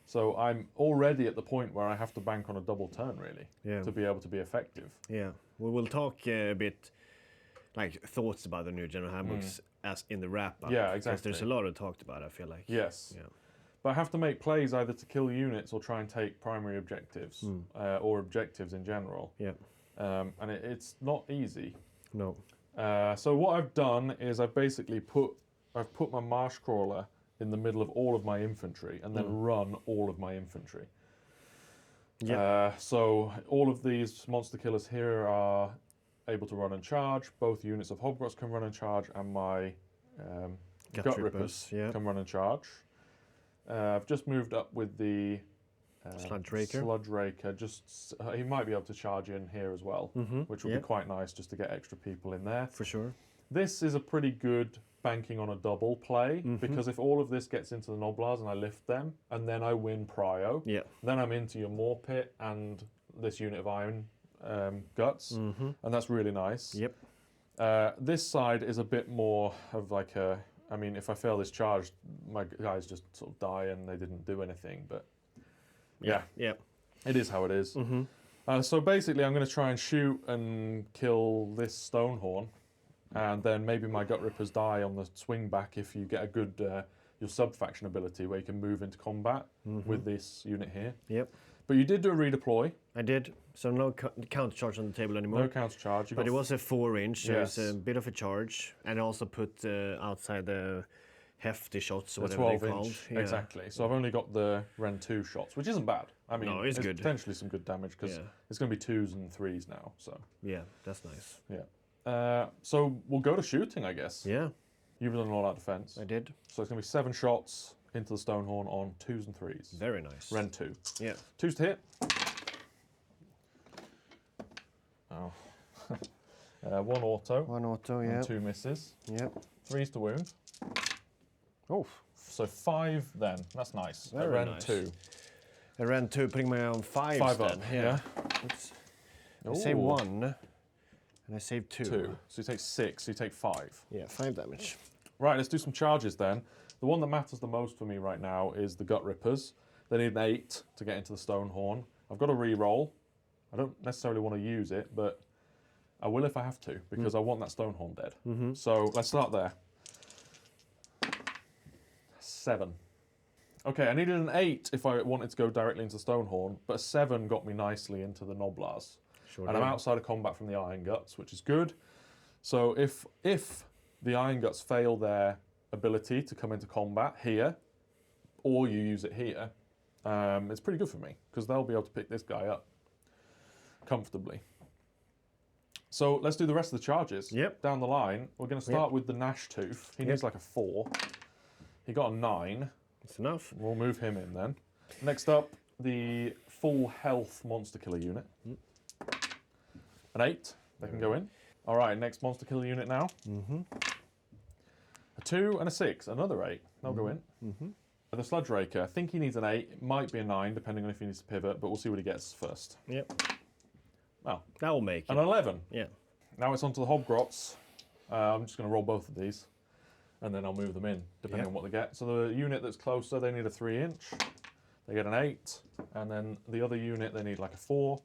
So I'm already at the point where I have to bank on a double turn, really, to be able to be effective. Yeah. We will talk a bit like thoughts about the new General Handbooks as in the wrap-up. Yeah, Because exactly. there's a lot of talked about, I feel like. Yes. Yeah. But I have to make plays either to kill units or try and take primary objectives, or objectives in general. Yeah. And it's not easy. No. So what I've done is I've basically put my Marsh Crawler in the middle of all of my infantry and then run all of my infantry. Yeah. So all of these monster killers here are able to run and charge. Both units of Hobgrots can run and charge, and my Gut Rippers can run and charge. I've just moved up with the Sludge Raker. Sludge Raker. Just he might be able to charge in here as well, which would be quite nice just to get extra people in there. For sure. This is a pretty good banking on a double play, because if all of this gets into the Gnoblars and I lift them, and then I win Prio, then I'm into your Mawpath and this unit of Iron Guts, and that's really nice. Yep. This side is a bit more of like a, I mean, if I fail this charge, my guys just sort of die and they didn't do anything, but yeah, it is how it is. So basically I'm going to try and shoot and kill this Stonehorn, and then maybe my Gut Rippers die on the swing back if you get a good your sub-faction ability where you can move into combat with this unit here. Yep. But you did do a redeploy. I did. So no counter charge on the table anymore. No counter charge. But it was a 4-inch, so Yes. it's a bit of a charge. And I also put outside the hefty shots, The whatever 12 they're called. inch, exactly. So I've only got the Ren 2 shots, which isn't bad. I mean, No, it's good. potentially some good damage because it's going to be 2s and 3s now. So Yeah, that's nice. yeah. So we'll go to shooting, I guess. Yeah, You've done all out defense. I did. So it's going to be 7 shots into the Stonehorn on 2s and 3s. Very nice. Ren 2. Yeah. 2s to hit. Oh. 1 auto. 1 auto, And 2 misses. Yep. 3s to wound. Oh, So 5 then. That's nice. Very Ren nice. 2. I ran 2, putting my own 5 5 then. up. Yeah. Oops. I saved Ooh. 1, and I saved 2. 2. So you take 6, so you take 5. Yeah, 5 damage. Right, let's do some charges then. The one that matters the most for me right now is the Gut Rippers. They need an 8 to get into the Stonehorn. I've got a re-roll. I don't necessarily want to use it, but I will if I have to, because I want that Stonehorn dead. So let's start there. 7. Okay, I needed an 8 if I wanted to go directly into Stonehorn, but a 7 got me nicely into the Gnoblars. Sure And I'm outside of combat from the Ironguts, which is good. So if the Ironguts fail their ability to come into combat here, or you use it here, it's pretty good for me, because they'll be able to pick this guy up comfortably. So let's do the rest of the charges. Yep. Down the line, we're going to start with the Gnash Tooth. He needs like a 4. He got a 9. That's enough. We'll move him in then. Next up, the full health monster killer unit. An 8. They can go in. All right, next monster killer unit now. A 2 and a 6. Another 8. They'll go in. The Sludge Raker, I think he needs an 8. It might be a 9, depending on if he needs to pivot, but we'll see what he gets first. Yep. Well, that will make it. An 11. Yeah. Now it's onto the Hobgrots. I'm just going to roll both of these, and then I'll move them in, depending on what they get. So the unit that's closer, they need a 3-inch. They get an 8, and then the other unit, they need like a 4.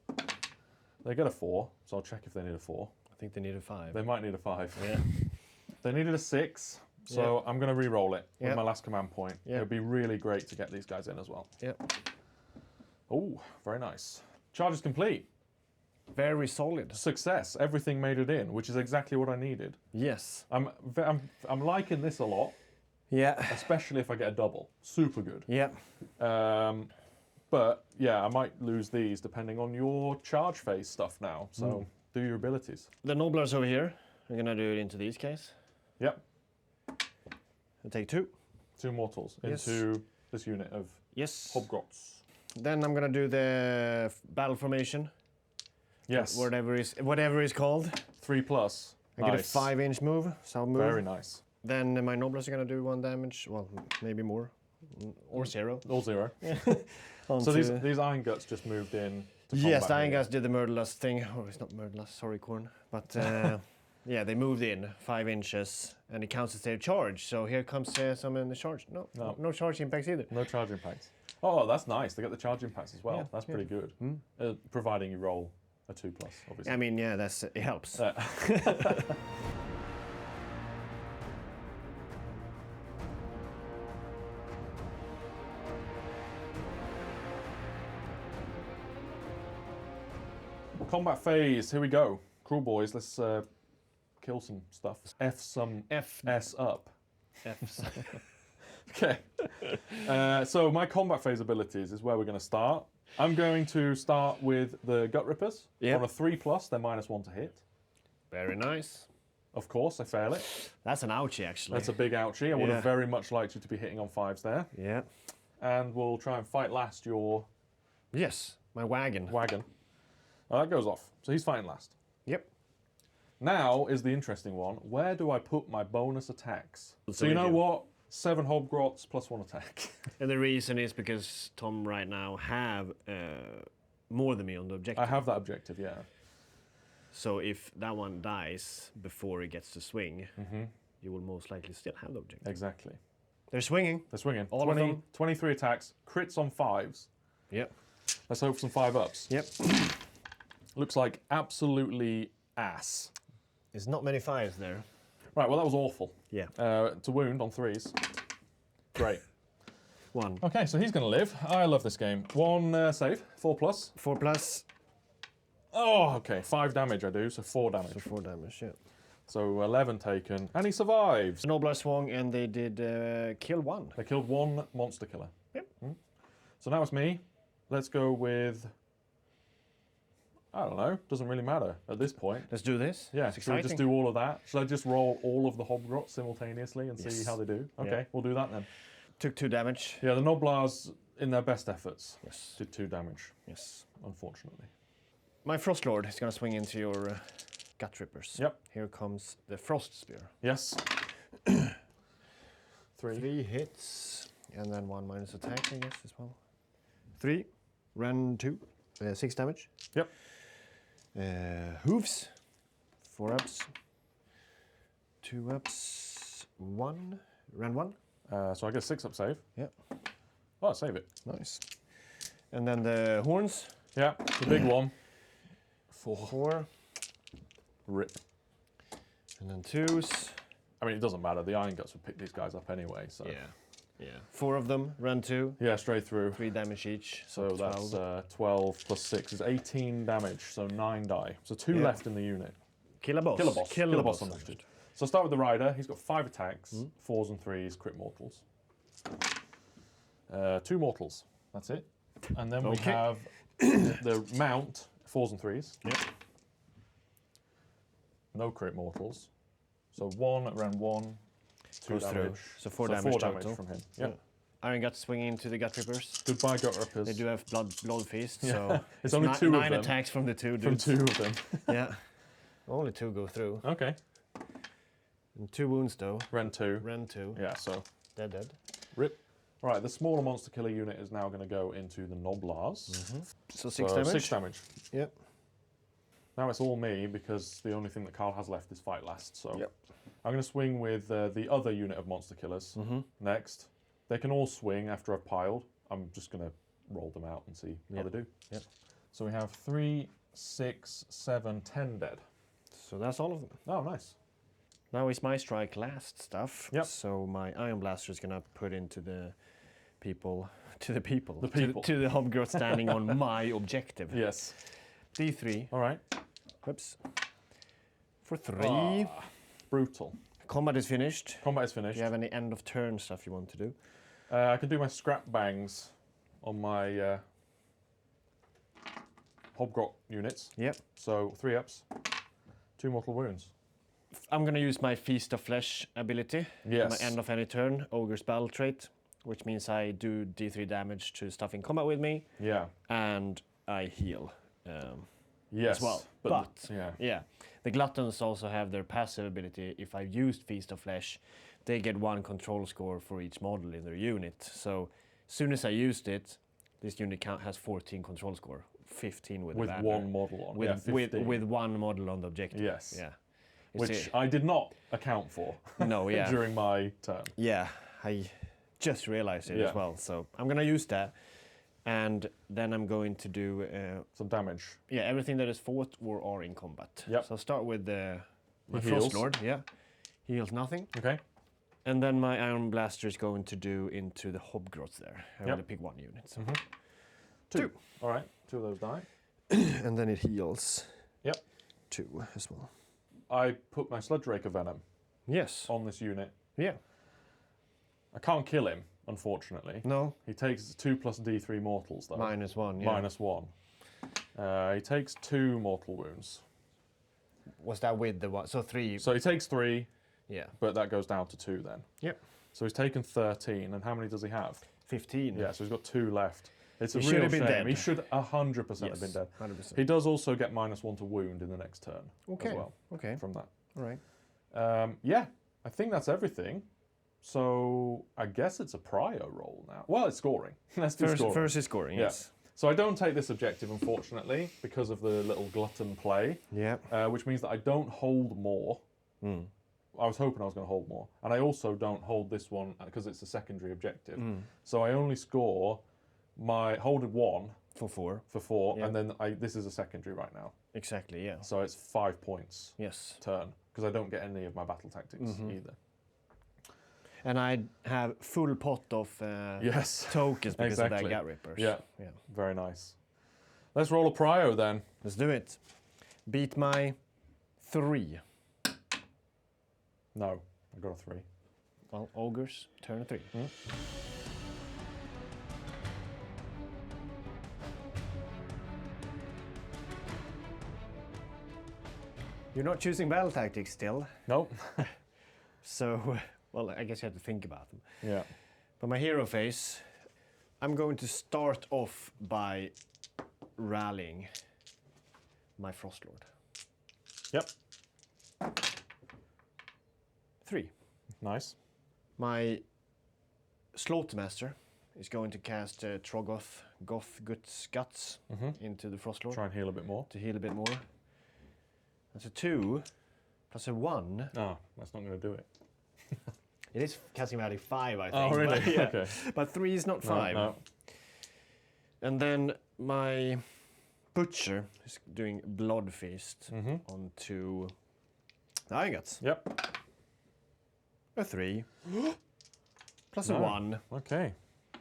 They get a 4, so I'll check if they need a 4. I think they need a 5. They might need a 5. Yeah. They needed a 6, so I'm going to re-roll it with my last command point. Yeah. It would be really great to get these guys in as well. Yep. Oh, very nice. Charge is complete. Very solid. Success. Everything made it in, which is exactly what I needed. Yes. I'm liking this a lot. Yeah. Especially if I get a double. Super good. Yeah. But yeah, I might lose these depending on your charge phase stuff now. So do your abilities. The Gnoblars over here, I'm gonna do it into these case. Yep. And take 2. 2 mortals into this unit of Hobgrots. Then I'm gonna do the battle formation. Yes. Whatever is called. 3+. I get a 5-inch move, so I'll move. Very nice. Then my Gnoblars are gonna do 1 damage. Well, maybe more, or 0. Or 0. So these Ironguts just moved in. To yes, the combat Ironguts did the murderlust thing. Oh, it's not murderlust. Sorry, Corn. But yeah, they moved in 5 inches, and it counts as their charge. So here comes some in the charge. No charge impacts either. No charge impacts. Oh, that's nice. They got the charge impacts as well. Yeah, That's pretty good. Providing you roll a 2+, obviously. I mean, yeah, it helps. Combat phase, here we go. Kruleboyz, let's kill some stuff. S up. Okay. So my combat phase abilities is where we're going to start. I'm going to start with the Gut Rippers. Yep. On a 3+, they're -1 to hit. Very nice. Of course, I fail it. That's an ouchie, actually. That's a big ouchie. I would have very much liked you to be hitting on 5s there. Yeah. And we'll try and fight last your... Yes, my wagon. Oh, that goes off. So he's fighting last. Yep. Now is the interesting one. Where do I put my bonus attacks? So you know what? 7 Hobgrots +1 attack. And the reason is because Tom right now have more than me on the objective. I have that objective, yeah. So if that one dies before it gets to swing, you will most likely still have the objective. Exactly. They're swinging. They're swinging. All of them. 23 attacks, crits on 5s. Yep. Let's hope for some 5-ups. Yep. Looks like absolutely ass. There's not many 5s there. Right, well that was awful. Yeah. To wound on 3s. Great. 1. Okay, so he's going to live. I love this game. 1 save, 4+. 4+. Oh, okay. 5 damage I do, so 4 damage. So 4 damage, yeah. So 11 taken, and he survives. Gnoblar swung, and they did kill 1. They killed 1 monster killer. Yep. So now it's me. Let's go with... I don't know. Doesn't really matter at this point. Let's do this. Yeah, it's should we just do all of that? Should I just roll all of the Hobgrots simultaneously and see Yes. how they do? Okay, Yeah. we'll do that then. Took 2 damage. Yeah, the Gnoblars, in their best efforts, Yes. did 2 damage, Yes. unfortunately. My Frostlord is going to swing into your Gut Rippers. Yep. Here comes the Frost Spear. Yes. 3. 3 hits, and then 1 minus attack, I guess, as well. 3, ran 2, 6 damage. Yep. Hooves, 4 ups, 2 ups, 1, ran 1. So I get a 6-up save. Yep. Oh, save it. Nice. And then the horns. Yeah, the big one. 4. Rip. And then 2s. I mean, it doesn't matter. The Ironguts would pick these guys up anyway, so... Yeah. 4 of them, ran 2. Yeah, straight through. 3 damage each. So that's 12 plus 6 is 18 damage, so 9 die. So 2 left in the unit. Kill a boss. Kill a boss. Kill a boss on the So start with the rider. He's got 5 attacks, 4s and 3s, crit mortals. 2 mortals. That's it. And then we have the mount, 4s and 3s. Yep. No crit mortals. So 1 at round 1, 2 Goes damage. through. So 4 damage 4 total. damage from him. Yep. Ironguts swinging into the Gut Rippers. Goodbye, Gut Rippers. They do have blood feast, so It's only 2 of them. 9 attacks from the 2 From dudes. 2 of them. Yeah. Only 2 go through. Okay. And 2 wounds though. Ren 2. Ren 2. Yeah, so. Dead. Rip. All right, the smaller monster killer unit is now going to go into the Gnoblars. So 6 damage? 6 damage. Yep. Now it's all me because the only thing that Karl has left is fight last. So Yep. I'm going to swing with the other unit of monster killers next. They can all swing after I've piled. I'm just going to roll them out and see how they do. Yep. So we have 3, 6, 7, 10 dead. So that's all of them. Oh, nice. Now is my strike last stuff. Yep. So my Ironblaster is gonna put into the people, to the Hobgrot standing on my objective. Yes. D3. All right. Whoops. For 3. Brutal. Combat is finished. Combat is Do finished. you have any end of turn stuff you want to do? I can do my scrap bangs on my Hobgrot units. Yep. So 3 ups, 2 mortal wounds. I'm gonna use my Feast of Flesh ability. Yes. My end of any turn, Ogre's Battle trait, which means I do D3 damage to stuff in combat with me, Yeah. and I heal Yes. as well. But yeah. yeah. The Gluttons also have their passive ability. If I've used Feast of Flesh, they get 1 control score for each model in their unit. So as soon as I used it, this unit has 14 control score, 15 with With the banner. 1 model on. With, yeah, with 1 model on the objective. Yes. Yeah. Which I did not account for No, yeah. during my turn. Yeah, I just realized it Yeah. as well. So I'm gonna use that, and then I'm going to do Some damage. everything that is fought or are in combat. Yep. So I'll start with my He heals. Frostlord. Yeah, heals nothing, Okay. and then my Ironblaster is going to do into the Hobgrots there. I Yep. only pick 1 unit. So. 2. All right. 2 of those die. And then it heals. Yep. 2 as well. I put my Sludge Raker Venom Yes. on this unit. Yeah. I can't kill him, unfortunately. No. He takes 2 plus D3 mortals, though. -1. Yeah. -1. He takes 2 mortal wounds. Was that with the 1? So 3. So he takes 3, Yeah. but that goes down to 2 then. Yep. So he's taken 13, and how many does he have? 15. Yeah, so he's got 2 left. It's a He should real have been shame. dead. He should 100% have been dead. 100%. He does also get -1 to wound in the next turn Okay. as well Okay. from that. All right. Yeah, I think that's everything. So I guess it's a prio roll now. Well, it's scoring. Let's do scoring. First is scoring, Yeah. yes. So I don't take this objective, unfortunately, because of the little glutton play, Yeah. which means that I don't hold more. Mm. I was hoping I was going to hold more. And I also don't hold this one because it's a secondary objective. Mm. So I only score my holded 1 For 4. for 4, Yeah. and then this is a secondary right now. Exactly, yeah. So it's 5 points Yes. turn, because I don't get any of my battle tactics either. And I have full pot of Yes, tokens because of Exactly. that Gut Rippers. Yeah. Yeah. very nice. Let's roll a prio then. Let's do it. Beat my 3. No, I got a 3. Well, Ogres, turn 3. You're not choosing battle tactics still, Nope. so, well, I guess you have to think about them. Yeah. But my hero phase, I'm going to start off by rallying my Frostlord. Yep. 3. Nice. My Slaughtermaster is going to cast Troggoth Guts into the Frostlord Try and heal a bit more. to heal a bit more. That's a 2 plus a 1. Oh, that's not going to do it. It is casting magic 5, I think. Oh, really? But, yeah. Okay. But 3 is not 5. No. And then my Butcher is doing Blood Feast onto the Ironguts. Yep. A 3 plus No. a 1. Okay.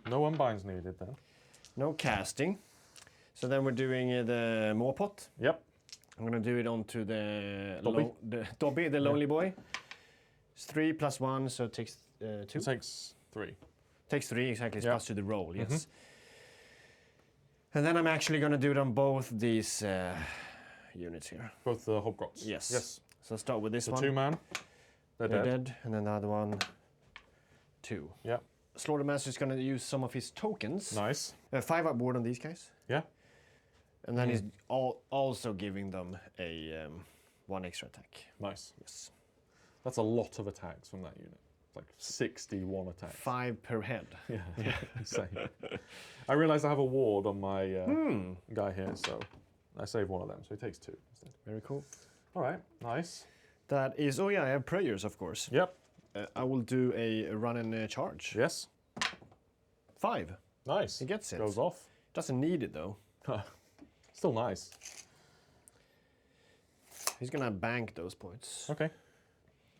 No unbinds needed then. No casting. So then we're doing the Mawpath. Yep. I'm gonna do it onto the Dobby? Dobby, the lonely boy. It's 3 plus 1, so it takes 2. It takes 3. Takes 3, exactly. It's Yeah. plus to the roll, yes. And then I'm actually going to do it on both these units here. Both the Hobgrots. Yes. Yes. So I'll start with this The one. 2-man. They're dead. Dead. And then the other one, 2. Yeah. Slaughtermaster is going to use some of his tokens. Nice. 5 up board on these guys. Yeah. And then he's also giving them a 1 extra attack. Nice. Yes. That's a lot of attacks from that unit. It's like 61 attacks. 5 per head. Yeah. Insane. I realised I have a ward on my guy here, so I save one of them. So he takes 2 instead. Very cool. All right. Nice. That is, oh yeah, I have prayers, of course. Yep. I will do a run and charge. Yes. 5. Nice. He gets it. Goes off. Doesn't need it though. Still nice. He's gonna bank those points. Okay.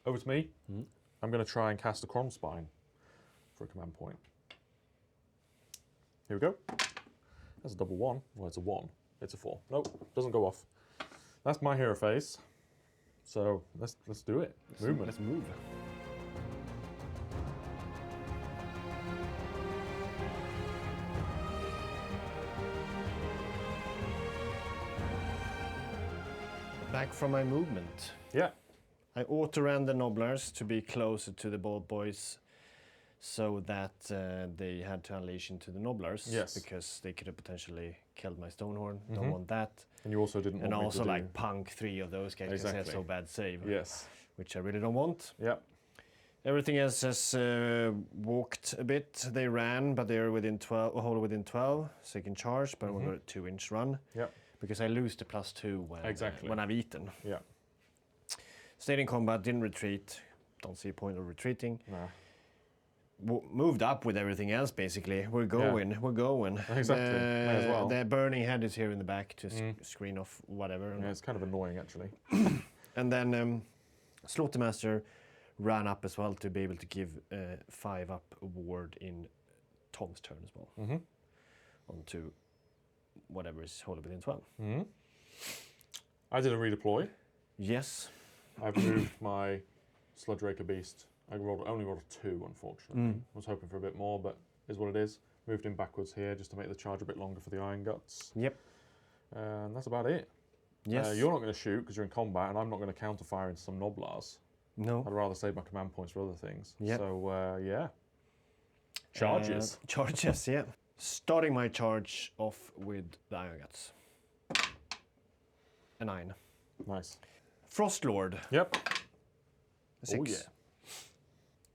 Over to me. I'm going to try and cast a Crom Spine for a command point. Here we go. That's a double 1. Well, it's a 1. It's a 4. Nope, doesn't go off. That's my hero phase. So let's do it. Movement. Let's move. Back from my movement. Yeah. I auto-ran the Gnoblars to be closer to the Boys so that they had to unleash into the Gnoblars. Yes. Because they could have potentially killed my Stonehorn. Don't want that. And you also didn't And want also me to like punk 3 of those guys because they had Exactly. so bad save. Yes. Which I really don't want. Yep. Everything else has walked a bit. They ran, but they're within 12, wholly within 12, so they can charge, but we're going to 2-inch run. Yep. Because I lose the +2 when, Exactly. when I've eaten. Yeah. Stayed in combat, didn't retreat. Don't see a point of retreating. Nah. Moved up with everything else, basically. We're going, we're going. Exactly. May as well. The burning head is here in the back to screen off whatever. Yeah, it's kind of annoying actually. And then Slaughtermaster ran up as well to be able to give 5 up ward in Tom's turn as well. Onto whatever is wholly within 12. I did a redeploy. Yes. I've moved my Sludge Raker Beast. I only rolled a 2, unfortunately. I was hoping for a bit more, but is what it is. Moved him backwards here just to make the charge a bit longer for the Ironguts. Yep. And that's about it. Yes. You're not going to shoot because you're in combat, and I'm not going to counterfire into some Gnoblars. No. I'd rather save my command points for other things. Yep. So, yeah. Charges. Charges, yeah. Starting my charge off with the Ironguts. A 9. Nice. Frostlord. Yep. A 6. Oh, yeah.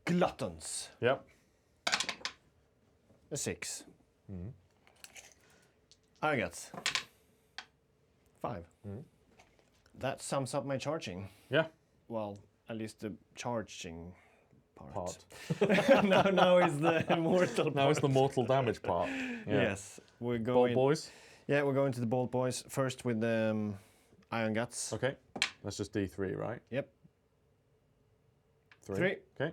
Gluttons. Yep. A 6. Ironguts. 5. That sums up my charging. Yeah. Well, at least the charging part. no, it's the mortal part. Now it's the mortal damage part. Yeah. Yes. We're Bold going. boys. Yeah, we're going to the Bold Boys. First with the Ironguts. Okay. That's just D3, right? Yep. 3. Okay.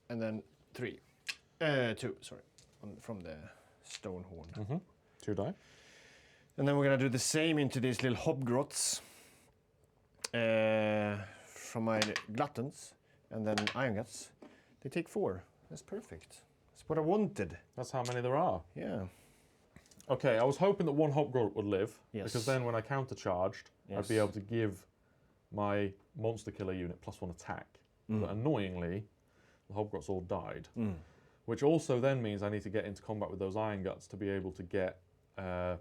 And then 3. 2, sorry. From the Stonehorn. 2 die. And then we're going to do the same into these little Hobgrots. From my Gluttons. And then Ironguts. They take 4. That's perfect. That's what I wanted. That's how many there are. Yeah. Okay, I was hoping that one Hobgrot would live. Yes. Because then when I countercharged, I'd be Yes. able to give my monster killer unit +1 attack. But annoyingly, the Hobgrots all died. Which also then means I need to get into combat with those Ironguts to be able to get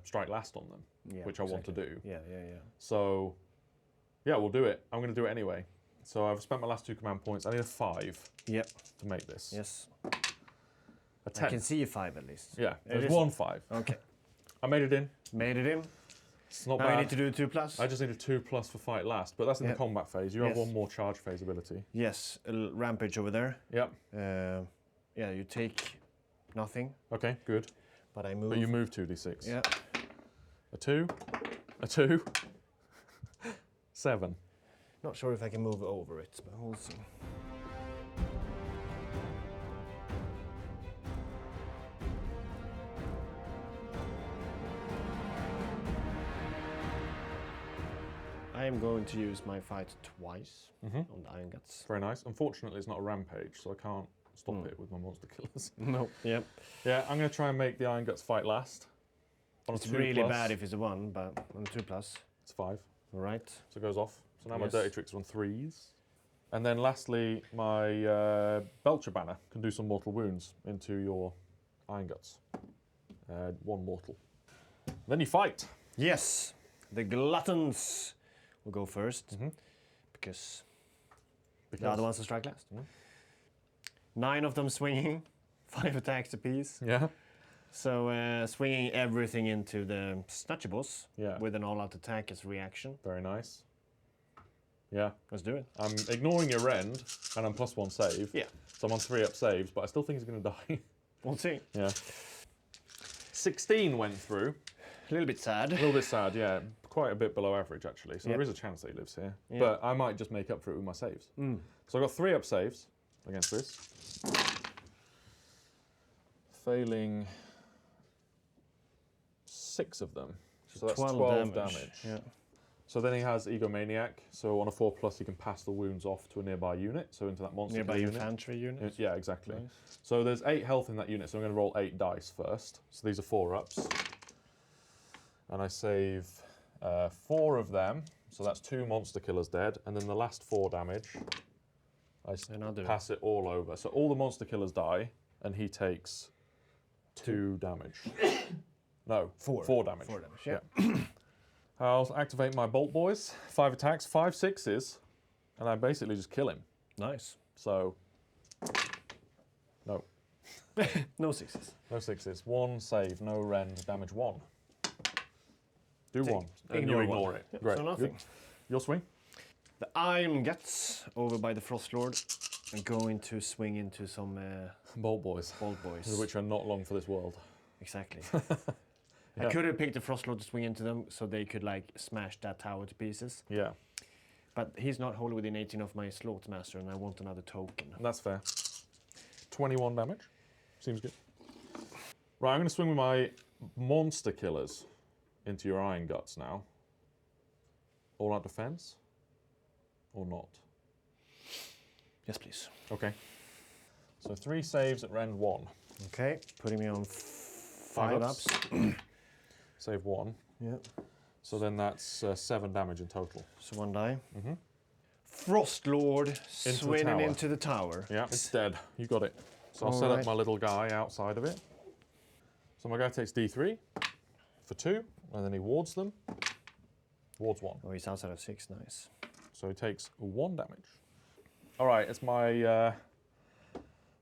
Strike Last on them. Yeah, which I want to do. Yeah. So, yeah, we'll do it. I'm going to do it anyway. So I've spent my last 2 command points. I need a 5 Yep. to make this. Yes. A 10. I can see a 5 at least. Yeah, It there's is- 1 5. Okay. I made it in. Made it in. It's not Now bad. I need to do a 2+. I just need a 2+ for fight last, but that's in Yep. the combat phase. You have Yes. 1 more charge phase ability. Yes, a rampage over there. Yep. Yeah, you take nothing, Okay, good. but I move. But you move 2d6. Yeah. A 2. A 2. 7. Not sure if I can move over it, but we'll see. I I'm going to use my fight twice on the Ironguts. Very nice. Unfortunately, it's not a rampage, so I can't stop it with my monster killers. No. Yep. Yeah, I'm going to try and make the Ironguts fight last. On It's a 2+. really bad if it's a 1, but on a 2+. It's 5. All right. So it goes off. So now my Yes. dirty tricks are on 3s. And then lastly, my Belcher Banner can do some mortal wounds into your Ironguts. 1 mortal. Then you fight. Yes. The Gluttons will go first because the other ones will strike last. 9 of them swinging, 5 attacks apiece. Yeah. So swinging everything into the Snatchables with an all-out attack as reaction. Very nice. Yeah. Let's do it. I'm ignoring your rend, and I'm +1 save. Yeah. So I'm on 3-up saves, but I still think he's going to die. We'll see. Yeah. 16 went through. A little bit sad. A little bit sad, yeah. Quite a bit below average, actually. So there is a chance that he lives here. But I might just make up for it with my saves. So I've got 3-up saves against this. Failing 6 of them. So that's 12 damage. Yeah. So then he has Egomaniac. So on a 4+, he can pass the wounds off to a nearby unit. So into that monster Nearby unit. infantry unit. Yeah, exactly. Nice. So there's 8 health in that unit, so I'm going to roll 8 dice first. So these are 4-ups. And I save 4 of them, so that's 2 monster killers dead. And then the last 4 damage, I pass it all over. So all the monster killers die, and he takes 2 damage. No, 4 damage. 4 damage, yeah. I'll activate my Bolt Boys. 5 attacks, 5 6s, and I basically just kill him. Nice. So, no. No 6s. No 6s. 1 save, no rend, damage 1. Do 1. And Ignore you ignore it. Yep, Great. so nothing. Good. Your swing? The Ironguts over by the Frostlord are going to swing into some Bolt Boys. Bolt Boys. Which are not long for this world. Exactly. I could have picked the Frostlord to swing into them so they could like smash that tower to pieces. Yeah. But he's not wholly within 18 of my Slaughtermaster and I want another token. That's fair. 21 damage. Seems good. Right, I'm going to swing with my monster killers into your Ironguts now. All out defense? Or not? Yes, please. Okay. So 3 saves at rend 1. Okay, putting me on 5 ups. Save 1. Yeah. So then that's 7 damage in total. So 1 die. Frostlord swinging into the tower. Yeah, it's dead. You got it. So I'll set up my little guy outside of it. So my guy takes D3 for 2, and then he wards them. Wards 1. Oh, he's outside of 6, nice. So he takes 1 damage. All right, it's my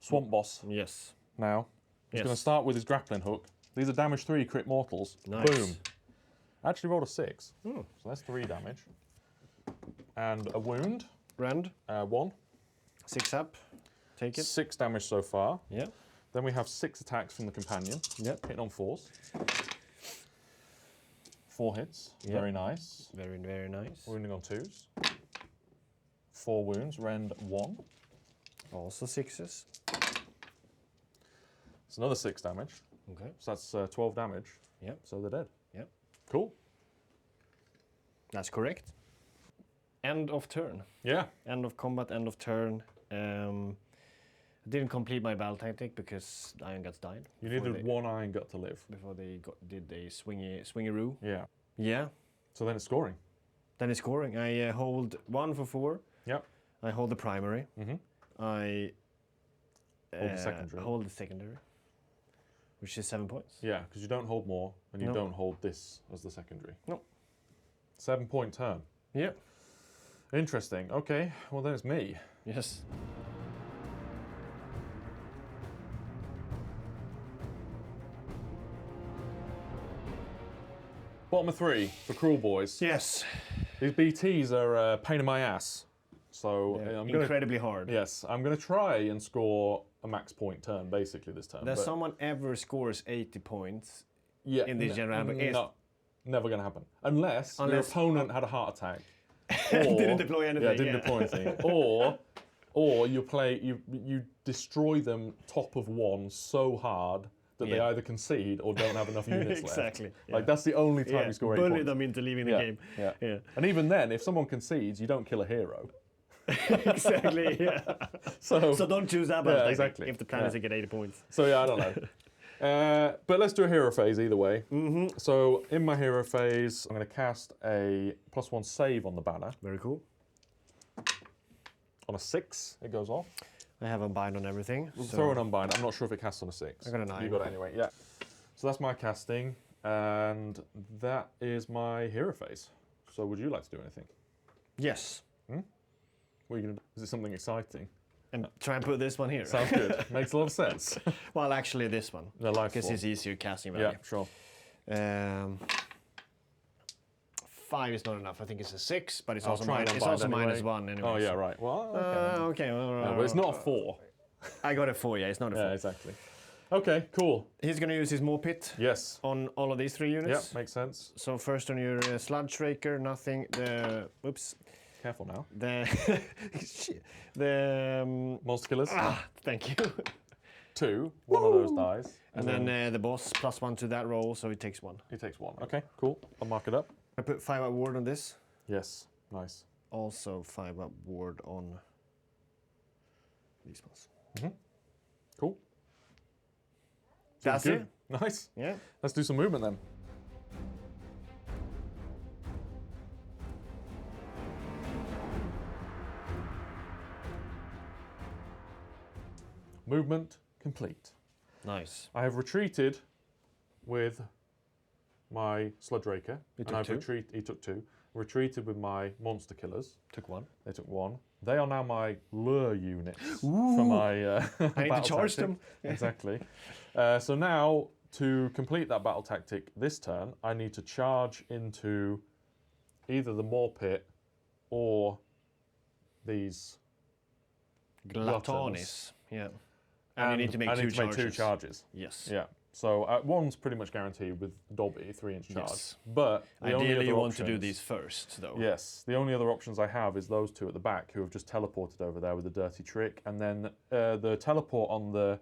Swamp Boss Yes. now. He's going to start with his grappling hook. These are damage 3 crit mortals. Nice. Boom. Actually rolled a 6. So that's 3 damage. And a wound. Rend. 1. 6 up. Take it. 6 damage so far. Yeah. Then we have 6 attacks from the companion. Yep. Hitting on 4s. 4 hits. Yep. Very nice. Very, very nice. Wounding on 2s. 4 wounds. Rend 1. Also 6s. It's another 6 damage. Okay. So that's 12 damage. Yep. So they're dead. Yep. Cool. That's correct. End of turn. Yeah. End of combat, end of turn. I didn't complete my battle tactic because the Ironguts died. You needed 1 Iron Gut to live. Before they did a swingy-roo. Yeah. Yeah. So then it's scoring. Then it's scoring. I hold 1 for 4. Yep. I hold the primary. I Hold the secondary. Hold the secondary, which is 7 points. Yeah, because you don't hold more, and you No. don't hold this as the secondary. No. 7-point turn. Yeah. Interesting. Okay, well then it's me. Yes. Bottom of 3 for Kruleboyz. Yes. These BTs are a pain in my ass. So I'm gonna, incredibly hard. yes, I'm going to try and score a max point turn basically this turn. That but someone ever scores 80 points yeah, in this general is never going to happen unless your opponent had a heart attack. didn't deploy anything. Yeah, didn't deploy anything. Or you destroy them top of 1 so hard that they either concede or don't have enough units left. Exactly. Like that's the only time you score 8 bully points. them into leaving the game. Yeah. And even then, if someone concedes, you don't kill a hero. Exactly. Yeah. So don't choose that battle exactly. if the plan is to get 80 points. So yeah, I don't know. But let's do a hero phase either way. So in my hero phase, I'm going to cast a +1 save on the banner. Very cool. On a 6, it goes off. I have Unbind on everything. We'll throw an Unbind. I'm not sure if it casts on a 6. I got a 9. You got it anyway, yeah. So that's my casting, and that is my hero phase. So would you like to do anything? Yes. What are you going to do? Is it something exciting? And try and put this one here. Sounds good. Makes a lot of sense. Well, actually, this one. The life because form. it's easier casting value. Yeah, sure. 5 is not enough. I think it's a 6, but it's I'll also, try and it's unbind also anyway. -1 anyway. Oh, yeah, right. Well, okay. Okay. No, but it's not a 4. I got a 4, yeah. It's not a 4. Yeah, exactly. Okay, cool. He's going to use his Mawpath Yes. on all of these 3 units. Yeah, makes sense. So first on your Sludge Raker, nothing. Oops. Careful now. The Monster killers. thank you. 2. One of those dies. And then the boss +1 to that roll, so he takes 1. He takes 1. Okay, cool. I'll mark it up. I put 5 up ward on this. Yes, nice. Also 5 up ward on these ones. Cool. That's good. it. Nice. Yeah. Let's do some movement then. Movement complete. Nice. I have retreated with my Sludge Raker. You and took I've 2? He took 2. Retreated with my Monster Killers. Took 1. They took 1. They are now my lure units for my I need to charge them. Exactly. So now, to complete that battle tactic this turn, I need to charge into either the Maw Pit or these Gluttons. Yeah. And you need to make, two charges. Yes. Yeah. So one's pretty much guaranteed with Dobby, 3-inch charge. Yes. But the only ideally, other you want to do options- these first, though. Yes. The only other options I have is those 2 at the back who have just teleported over there with a dirty trick, and then the teleport on the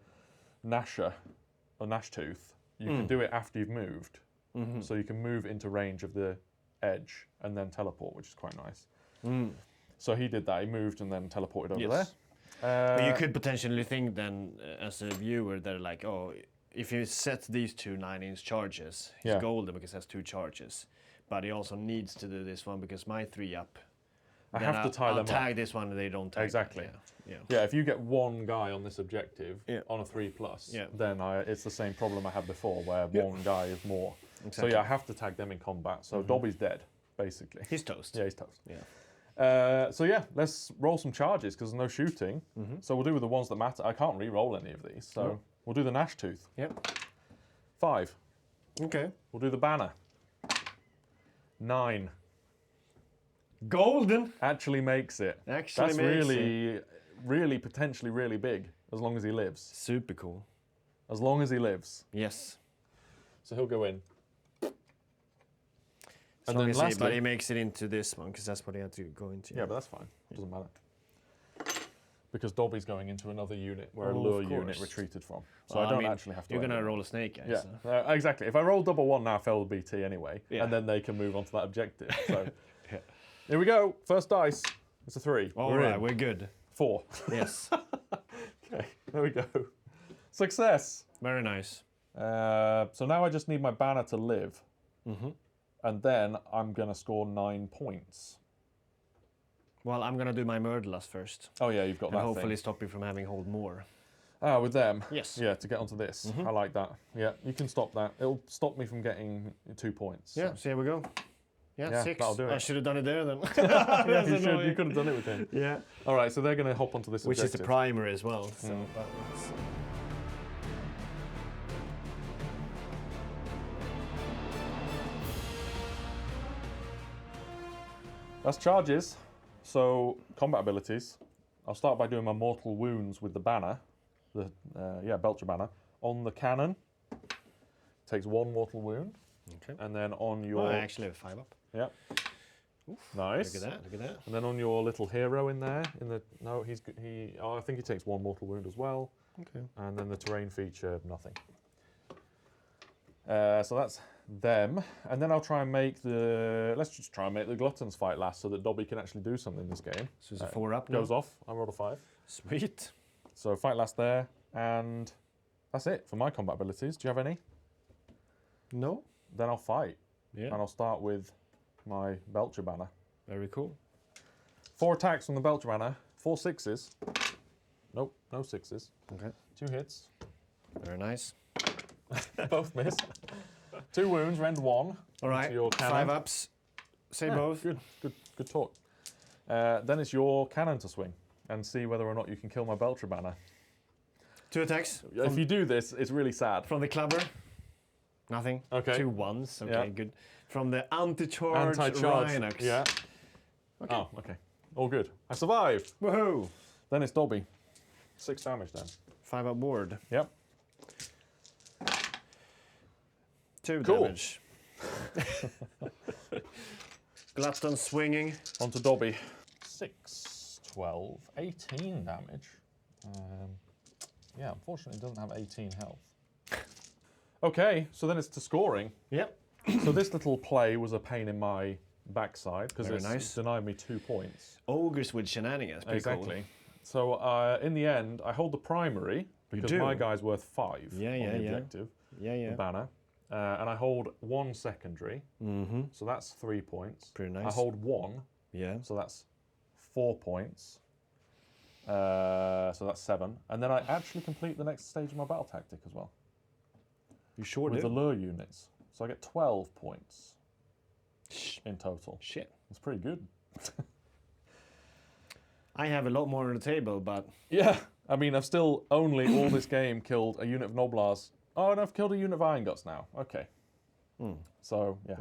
Nasher or Nashtooth. You can do it after you've moved, so you can move into range of the edge and then teleport, which is quite nice. So he did that. He moved and then teleported over there. But you could potentially think then, as a viewer, that like, oh, if you set these 2 9-inch charges, he's golden because he has 2 charges. But he also needs to do this one because my 3-up. I have to tie them up. I'll tag this one and they don't tag. Exactly. Yeah. Yeah, if you get one guy on this objective on a 3+, Yeah. then it's the same problem I had before where one guy is more. Exactly. So yeah, I have to tag them in combat. So Dobby's dead, basically. He's toast. Yeah, he's toast. Yeah. So yeah, let's roll some charges because there's no shooting. So we'll do with the ones that matter. I can't re-roll any of these, so we'll do the Nashtooth. Yep. 5. Okay. We'll do the banner. 9. Golden. Actually makes it. That's really potentially really big as long as he lives. Super cool. As long as he lives. Yes. So he'll go in. And then lastly, but he makes it into this one because that's what he had to go into. Yeah, but that's fine. It doesn't matter. Because Dobby's going into another unit where a lure unit retreated from. So I don't actually have to. You're going to roll a snake, yeah, so. Exactly. If I roll double 1 now, fail BT anyway, and then they can move on to that objective. So here we go. First dice. It's a 3. All right, we're good. 4. Yes. Okay, there we go. Success. Very nice. So now I just need my banner to live. And then I'm going to score 9 points. Well, I'm going to do my Murderlust first. Oh yeah, you've got that and hopefully thing. stop you from having hold more. Ah, with them? Yes. Yeah, to get onto this. I like that. Yeah, you can stop that. It'll stop me from getting 2 points. Yeah, so here we go. Yeah, 6. That'll do it. I should have done it there then. Yeah, you could have done it with him. Yeah. All right, so they're going to hop onto this Which objective. is the primary as well. So That's charges. So combat abilities. I'll start by doing my mortal wounds with the banner, the Belcher banner on the cannon. Takes 1 mortal wound. Okay. And then on your. Oh, I actually have 5 up. Yeah. Oof, nice. Look at that. And then on your little hero in there, I think he takes 1 mortal wound as well. Okay. And then the terrain feature, nothing. So that's them. And then I'll try and make let's just try and make the Gluttons fight last so that Dobby can actually do something this game. So it's a 4-up now. Goes off. I rolled a 5. Sweet. So fight last there, and that's it for my combat abilities. Do you have any? No. Then I'll fight. Yeah. And I'll start with my Belcher banner. Very cool. 4 attacks from the Belcher banner. 4 6s. Nope, no 6s. Okay. 2 hits. Very nice. Both miss. 2 wounds, rend 1. All right. Your cannon. 5 ups. Say both. Good talk. Then it's your cannon to swing and see whether or not you can kill my Belcher banner. 2 attacks. If you do this, it's really sad. From the clubber. Nothing. Okay. 2 1s. Okay, Yeah. good. From the anti-charge Rhinox. Yeah. Okay. Oh, okay. All good. I survived. Woohoo! Then it's Dobby. 6 damage then. 5 up board. Yep. 2 Cool. damage. Glutton swinging. On to Dobby. 6, 12, 18 damage. Yeah, unfortunately it doesn't have 18 health. Okay, so then it's to scoring. Yep. So this little play was a pain in my backside because Very it's nice. denied me 2 points. Ogres with shenanigans. Pretty Exactly. Cool. So in the end, I hold the primary because do? my guy's worth 5 Yeah, on yeah, the yeah. objective, Yeah. the banner. And I hold 1 secondary, so that's 3 points. Pretty nice. I hold 1, Yeah. so that's 4 points. So that's 7. And then I actually complete the next stage of my battle tactic as well. You sure With do? the lure units. So I get 12 points in total. Shit. It's pretty good. I have a lot more on the table, but Yeah, I mean, I've still only all this game killed a unit of Gnoblars. Oh, and I've killed a unit of Ironguts now. Okay. So, yeah.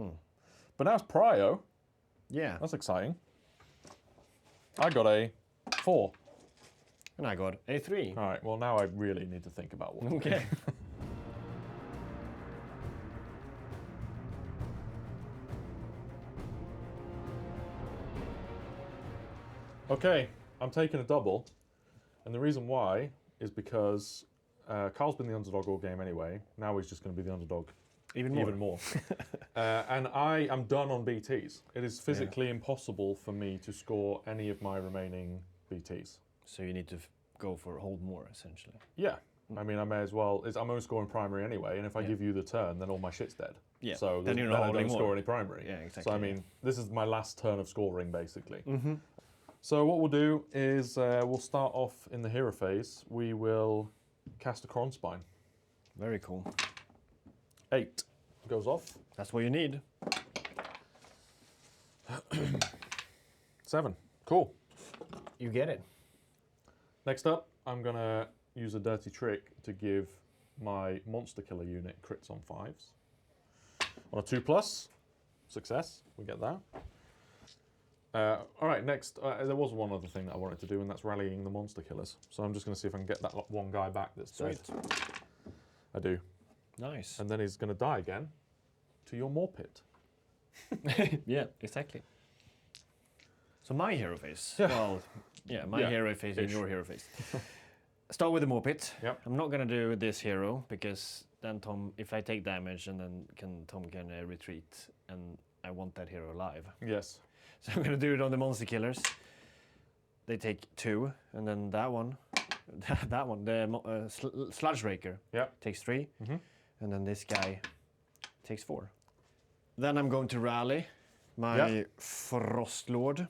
But now it's Prio. yeah. That's exciting. I got a 4. And I got a 3. All right, well, now I really need to think about what to do. Okay. Okay, I'm taking a double. And the reason why is because Karl's been the underdog all game anyway. Now he's just going to be the underdog Even more. even more. And I am done on BTs. It is physically impossible for me to score any of my remaining BTs. So you need to go for hold more, essentially. Yeah. I mean, I may as well. I'm only scoring primary anyway, and if I give you the turn, then all my shit's dead. Yeah. So Then you're not I holding don't more. score any primary. Yeah, exactly, So I mean, this is my last turn of scoring, basically. So what we'll do is we'll start off in the hero phase. We will cast a Kronspine. Very cool. 8 goes off. That's what you need. 7. Cool. You get it. Next up, I'm going to use a dirty trick to give my monster killer unit crits on 5s. On a 2+, success, we get that. All right, next, there was one other thing that I wanted to do, and that's rallying the monster killers. So I'm just going to see if I can get that one guy back that's dead. I do. Nice. And then he's going to die again to your Maw pit. Yeah, exactly. So my hero phase. Yeah. Well, yeah, my Yeah, hero phase and ish. your hero phase. Start with the Maw pit. Yep. I'm not gonna do this hero because then Tom, if I take damage and then Tom can retreat, and I want that hero alive. Yes. So I'm gonna do it on the monster killers. They take 2, and then that one, the Sludge Raker, takes 3, and then this guy takes 4. Then I'm going to rally my Frostlord.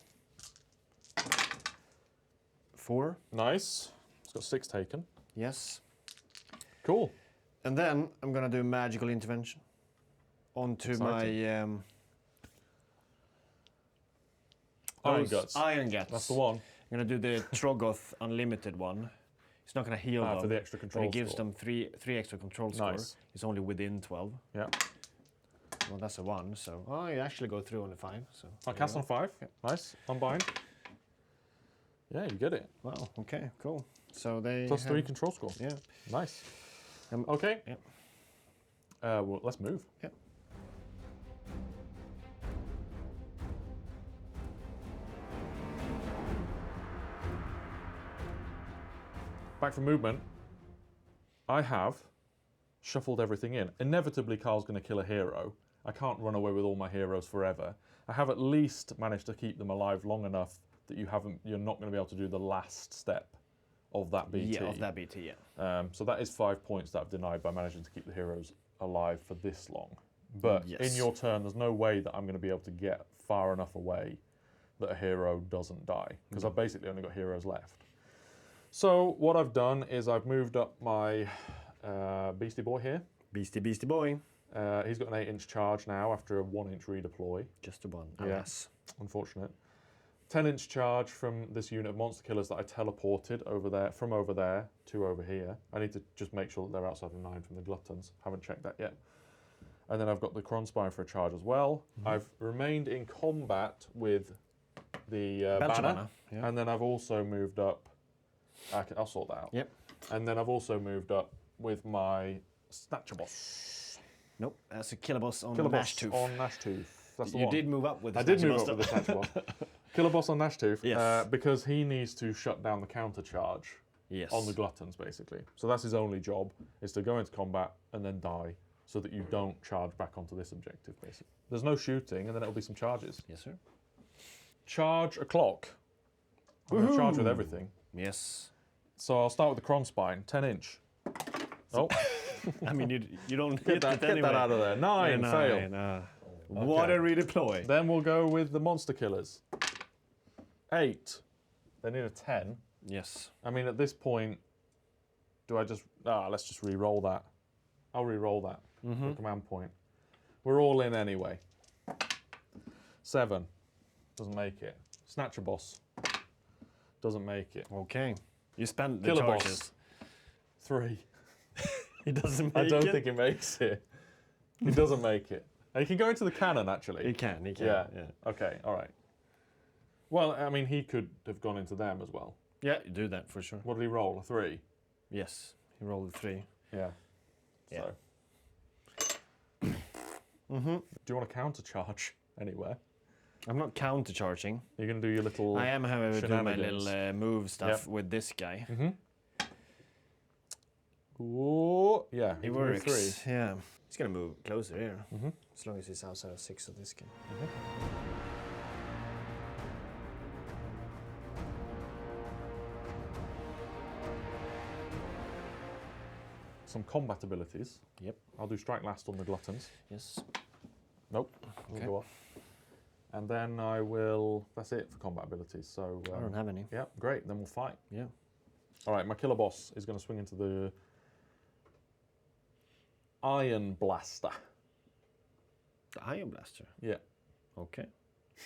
4. Nice. It's got 6 taken. Yes. Cool. And then I'm gonna do magical intervention onto Exciting. my Ironguts. Ironguts. That's the one. I'm gonna do the Troggoth Unlimited one. It's not gonna heal them, For the extra control but it gives score. them 3 extra control Nice. score. It's only within 12. Yeah. Well, that's a 1, so you actually go through on a 5. So I cast on 5. Nice. Unbind. Yeah, you get it. wow. Okay. Cool. So they Plus 3 control score. Yeah. Nice. Okay. Yep. Well, let's move. Yep. Back from movement. I have shuffled everything in. Inevitably, Karl's going to kill a hero. I can't run away with all my heroes forever. I have at least managed to keep them alive long enough that you're not going to be able to do the last step of that BT. Yeah, of that BT, yeah. So that is 5 points that I've denied by managing to keep the heroes alive for this long. But in your turn, there's no way that I'm going to be able to get far enough away that a hero doesn't die, because I've basically only got heroes left. So what I've done is I've moved up my Beastie Boy here. Beastie Boy. He's got an 8-inch charge now after a 1-inch redeploy. Just a one. Yes, unfortunate. 10-inch charge from this unit of monster killers that I teleported from over there to over here. I need to just make sure that they're outside of 9 from the Gluttons. Haven't checked that yet. And then I've got the Kronspine for a charge as well. I've remained in combat with the banner. Yeah. And then I've also moved up. I'll sort that out. Yep. And then I've also moved up with my Snatcher Boss. Nope, that's a Killer Boss on Killer Gnashtooth. Boss on Gnashtooth. That's the You one. did move up with the I did move Boss, up with the Snatcher Boss. Killer Boss on Gnashtooth. Yes. Because he needs to shut down the counter charge Yes. on the Gluttons, basically. So that's his only job, is to go into combat and then die, so that you don't charge back onto this objective, basically. There's no shooting, and then it'll be some charges. Yes, sir. Charge a clock. I'm going to charge with everything. Yes. So I'll start with the Kronspine, 10-inch. Oh, I mean, you don't get that out of there. 9, fail. What a redeploy. Then we'll go with the monster killers. 8. They need a 10. Yes. I mean, at this point, do I just... let's just re-roll that. I'll re-roll that for command point. We're all in anyway. 7. Doesn't make it. Snatcher Boss. Doesn't make it. Okay. You spent the Killer charges. Boss. 3. He doesn't make it. I don't think it makes it. He doesn't make it. He can go into the cannon, actually. He can. Yeah. Okay, all right. Well, I mean, he could have gone into them as well. Yeah, you do that for sure. What did he roll? A 3? Yes, he rolled a 3. Yeah. Yeah. So. Do you want to countercharge anywhere? I'm not counter-charging. You're going to do your little I am, however, doing my shenanigans. little move stuff with this guy. Ooh, yeah. It you can works. move 3. Yeah. He's going to move closer here. As long as he's outside of 6 of this guy. Some combat abilities. Yep. I'll do strike last on the Gluttons. Yes. Nope. We'll go off. And then I will... That's it for combat abilities. So I don't have any. yeah, great. Then we'll fight. Yeah. All right, my killer boss is going to swing into the Ironblaster. The Ironblaster? Yeah. Okay.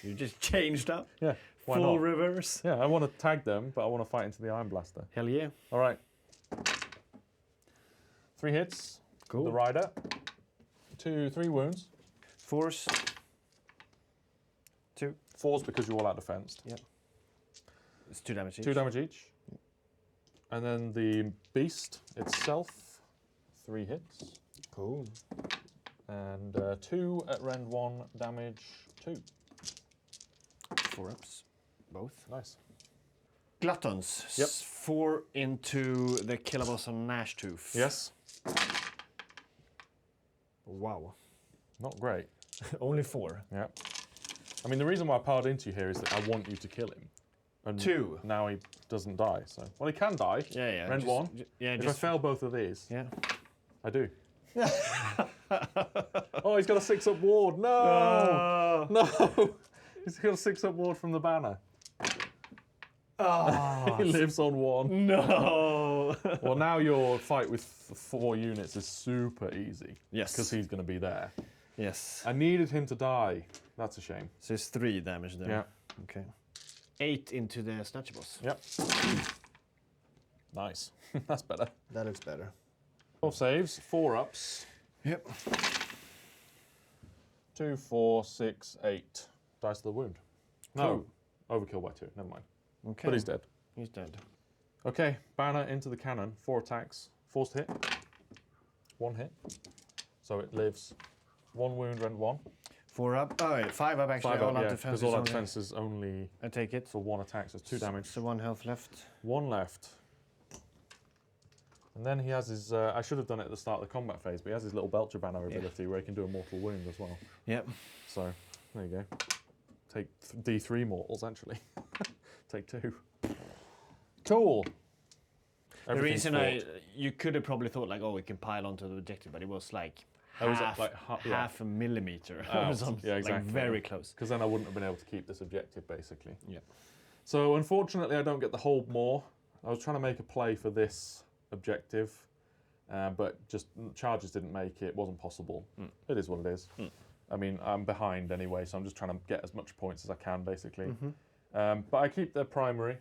You just changed up? Yeah. Why Full not? reverse? Yeah, I want to tag them, but I want to fight into the Ironblaster. Hell yeah. All right. 3 hits. Cool. The rider. 3 wounds. Force. 2. 4's because you're all out defensed. Yep. It's 2 damage each. 2 damage each. And then the beast itself, 3 hits. Cool. And 2 at rend 1 damage 2. 4 ups. Both. Nice. Gluttons. Yep. 4 into the killer boss on Gnashtooth. Yes. Wow. Not great. Only 4. Yeah. I mean, the reason why I piled into you here is that I want you to kill him. And 2. now he doesn't die. So, well, he can die. Yeah, yeah. Rend 1. Yeah, If I just... fail both of these, Yeah. I do. Oh, he's got a 6-up ward. No! No! He's got a 6-up ward from the banner. Oh, He lives on 1. no! Well, now your fight with 4 units is super easy. Yes. Because he's going to be there. Yes. I needed him to die. That's a shame. So it's 3 damage there. Yeah. Okay. 8 into the Snatcher Boss. Yep. Nice. That's better. That looks better. 12 saves, 4 ups. Yep. 2, 4, 6, 8. Dice to the wound. No. Overkill by 2. Never mind. Okay. But he's dead. He's dead. Okay. Banner into the cannon. 4 attacks. Forced hit. 1 hit. So it lives. 1 wound, rend 1. 4 up. Oh, wait, 5 up actually. 5 all up, out yeah. defense. Because all is our only- defense is only I take it. for 1 attack, so it's 2 damage. So 1 health left. 1 left. And then he has his, I should have done it at the start of the combat phase, but he has his little Belcher Banner ability where he can do a mortal wound as well. Yep. So, there you go. Take D3 mortals, actually. Take 2. Cool. The reason you could have probably thought like, oh, we can pile onto the objective, but it was like half a millimeter or something. Yeah, exactly. Like very close. Because then I wouldn't have been able to keep this objective, basically. Yeah. So unfortunately, I don't get the hold more. I was trying to make a play for this objective, but just charges didn't make it. It wasn't possible. It is what it is. I mean, I'm behind anyway, so I'm just trying to get as much points as I can, basically. But I keep the primary,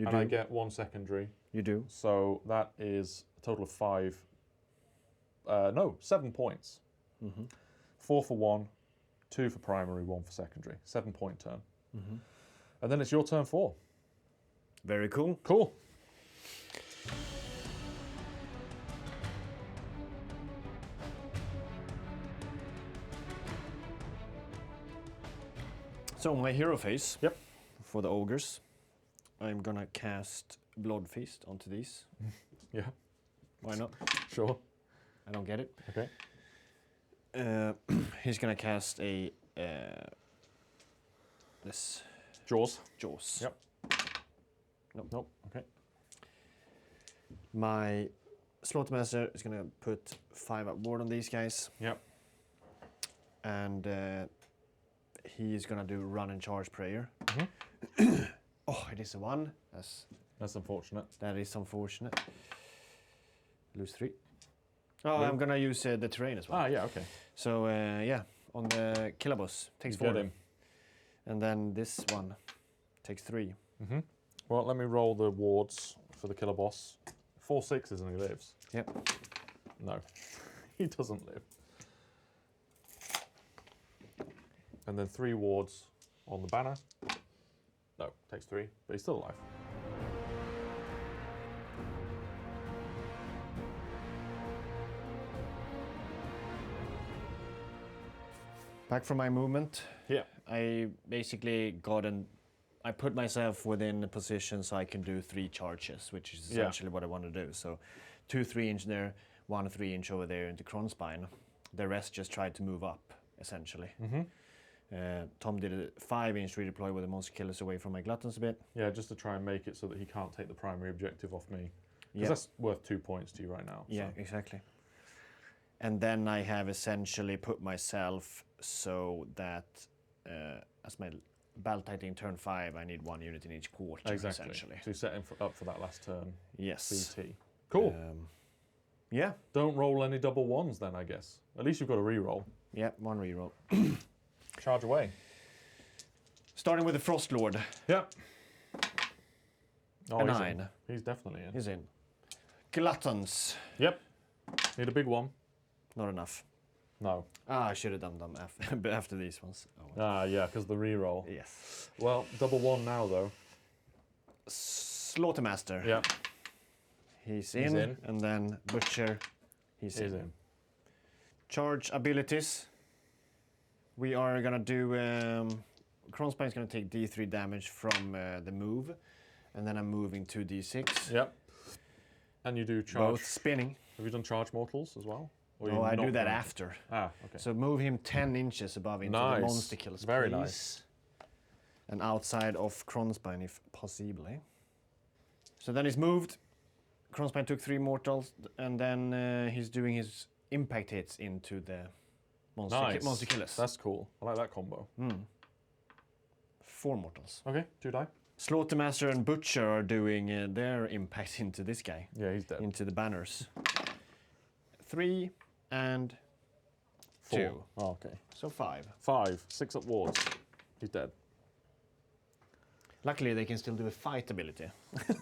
I get 1 secondary. You do. So that is a total of 7 points. 4 for 1, 2 for primary, 1 for secondary. 7-point turn. And then it's your turn 4. Very cool. Cool. So my hero phase. Yep. For the ogres, I'm gonna cast Blood Feast onto these. Yeah. Why not? Sure. I don't get it. Okay. He's gonna cast a this Jaws. Jaws. Yep. Nope. Okay. My Slaughtermaster is gonna put 5 up ward on these guys. Yep. And he is gonna do run and charge prayer. Oh, it is a 1. That's unfortunate. That is unfortunate. Lose 3. Oh, I'm gonna use the terrain as well. Ah, yeah, okay. So yeah, on the killer boss takes 4. Get him. And then this one takes 3. Well, let me roll the wards for the killer boss. 4 6s and he lives. Yep. No, he doesn't live. And then 3 wards on the banner. No, takes 3, but he's still alive. Back from my movement. Yeah. I basically I put myself within a position so I can do 3 charges, which is essentially what I want to do. So 2 3-inch there, 1 3-inch over there into Kronspine. The rest just tried to move up, essentially. Tom did a 5-inch redeploy with the monster killers away from my Gluttons a bit. Yeah, just to try and make it so that he can't take the primary objective off me. Because that's worth 2 points to you right now. Yeah, exactly. And then I have essentially put myself so that as my battle tightening turn 5, I need 1 unit in each quarter, essentially. So you set him up for that last turn. Yes. BT. Cool. Yeah. Don't roll any double 1s then, I guess. At least you've got a reroll. Yeah, 1 reroll. Charge away. Starting with the Frostlord. Yep. Oh, A he's 9. in. He's definitely in. He's in. Gluttons. Yep. Need a big one. Not enough. No. Ah, I should have done them after these ones. Oh, well. Ah, yeah, because the reroll. Yes. Well, double 1 now, though. Slaughtermaster. Yep. He's in. And then Butcher. He's in. Charge abilities. We are gonna do. Kronspine is gonna take D3 damage from the move, and then I'm moving 2d6. Yep. And you do charge. Both spinning. Have you done charge mortals as well? Or No, I do that after. Ah, okay. So move him 10 inches above into the monster kills. Very please. nice. And outside of Kronspine, if possible. So then he's moved. Kronspine took 3 mortals, and then he's doing his impact hits into the monster killers. That's cool. I like that combo. 4 mortals. Okay, 2 die. Slaughtermaster and Butcher are doing their impact into this guy. Yeah, he's dead. Into the banners. 3 and 4. 2. Oh, okay. So 5. 5. 6 up wards. He's dead. Luckily, they can still do a fight ability.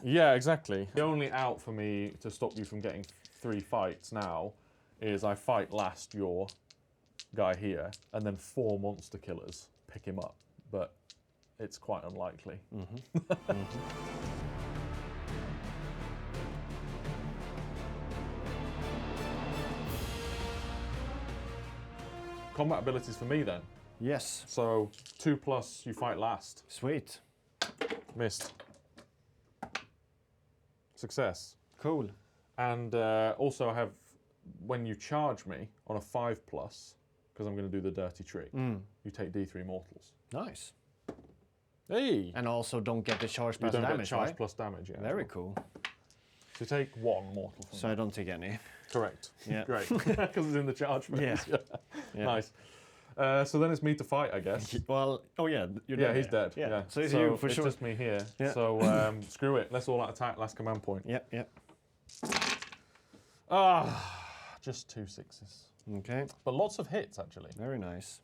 Yeah, exactly. The only out for me to stop you from getting 3 fights now is I fight last your guy here, and then 4 monster killers pick him up. But it's quite unlikely. Combat abilities for me then. Yes. So 2+, you fight last. Sweet. Missed. Success. Cool. And also I have, when you charge me on a 5+, because I'm going to do the dirty trick, you take D3 mortals. Nice. Hey! And also don't get the charge plus you don't damage, get charge right? plus damage, yeah. Very cool. So you take 1 mortal from So I don't take any. Correct. Yeah. Great. Because it's in the charge phase. Yeah. Yeah. Nice. So then it's me to fight, I guess. Well, oh yeah, you're dead. Yeah, he's dead. Yeah. Yeah. So it's you for it's sure. just me here. Yeah. So screw it. Let's all out attack. Last command point. Yep, yep. Just 2 6s. Okay. But lots of hits, actually. Very nice.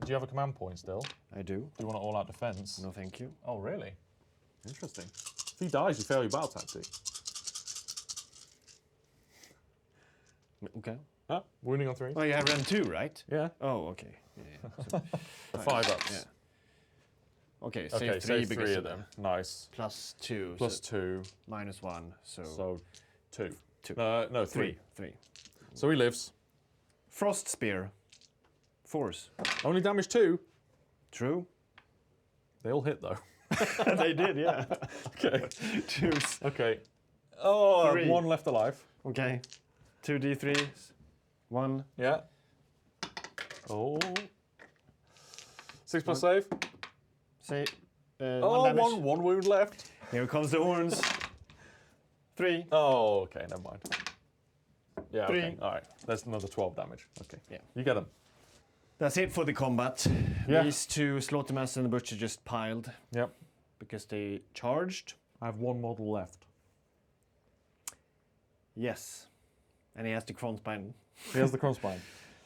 Do you have a command point still? I do. Do you want an all-out defense? No, thank you. Oh, really? Interesting. If he dies, you fail your battle tactic. Okay. Huh? Wounding on 3? Oh, you have rem 2, right? Yeah. Oh, okay. Yeah. So, 5 ups. yeah. Okay, save Okay, 3 save because 3 of them. Nice. plus 2. Plus so 2. minus 1. So, So 2. 2. No, 3. 3. So he lives. Frost Spear. Force. Only damage 2. True. They all hit though. They did, yeah. Okay. Choose. Okay. Oh, 3. 1 left alive. Okay. 2 D3s. 1. Yeah. Oh. 6 plus save. Say. Oh, 1 damage. one wound left. Here comes the horns. 3. Oh, okay, never mind. Yeah, 3. okay. All right. That's another 12 damage. Okay. Yeah. You get them. That's it for the combat. Yeah. These 2, Slaughtermaster and the Butcher, just piled Yep. because they charged. I have 1 model left. Yes. And he has the front spine. He has the crossbind.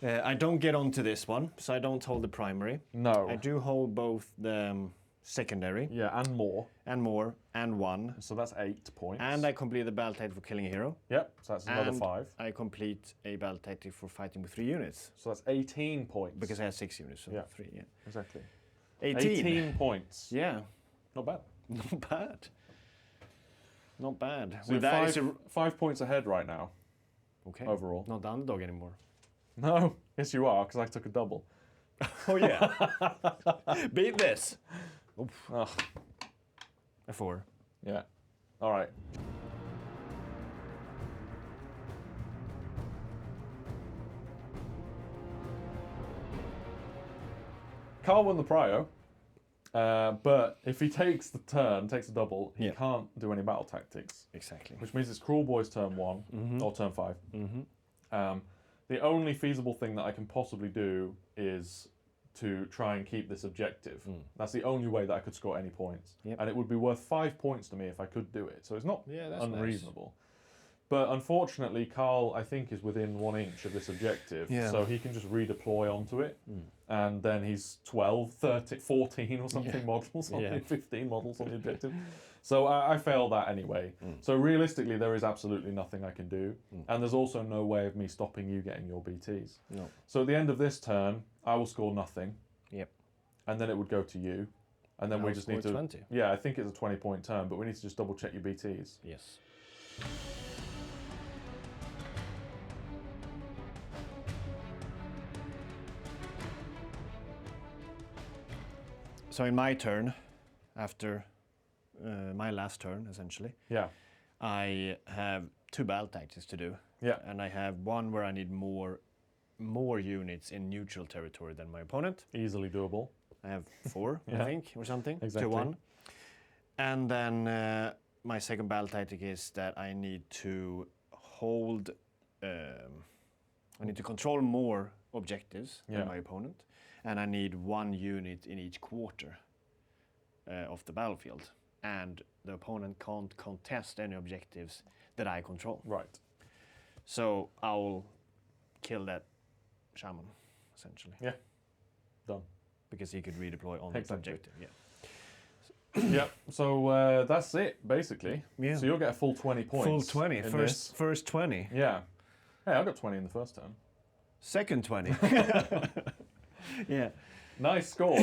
I don't get onto this one, so I don't hold the primary. No. I do hold both the secondary Yeah, and more. and more and 1. So that's 8 points. And I complete the battle tactic for killing a hero. Yep. So that's another And 5. I complete a battle tactic for fighting with 3 units. So that's 18 points. Because I have 6 units, so Yeah. 3, yeah. Exactly. 18. points. Yeah. Not bad. Not bad. Not bad. So With you're that, 5 points ahead right now, okay. overall. Not the underdog anymore. No. Yes, you are, because I took a double. Oh yeah. Beat this. Oof. Oh, A 4. yeah. All right. Karl won the prio, but if he takes the turn, takes a double, he Yeah. can't do any battle tactics, Exactly. which means it's Kruleboyz turn 1 or turn 5. The only feasible thing that I can possibly do is to try and keep this objective. That's the only way that I could score any points. Yep. And it would be worth 5 points to me if I could do it. So it's not Yeah, that's unreasonable. But unfortunately, Karl, I think, is within 1 inch of this objective. Yeah. So he can just redeploy onto it. And then he's 12, 13, 14 or something Yeah. models on Yeah. the 15 models on the objective. So I failed that anyway. So realistically, there is absolutely nothing I can do. And there's also no way of me stopping you getting your BTs. No. So at the end of this turn, I will score nothing. Yep. And then it would go to you. And then And we I'll just need to... score 20. Yeah, I think it's a 20-point turn, but we need to just double check your BTs. Yes. So in my turn, after my last turn, essentially, Yeah. I have 2 battle tactics to do. Yeah. And I have 1 where I need more units in neutral territory than my opponent. Easily doable. I have 4, I Yeah. think, or something. Exactly. 2-1. And then my second battle tactic is that I need to hold. I need to control more objectives Yeah. than my opponent, and I need 1 unit in each quarter of the battlefield. And the opponent can't contest any objectives that I control. Right. So I'll kill that shaman, essentially. Yeah. Done. Because he could redeploy on that Exactly. objective. Yeah. Yeah. So that's it, basically. Yeah. So you'll get a full 20 points. Full 20. in First 20. this. Yeah. Hey, I got 20 in the first turn. Second 20. Yeah. Nice score.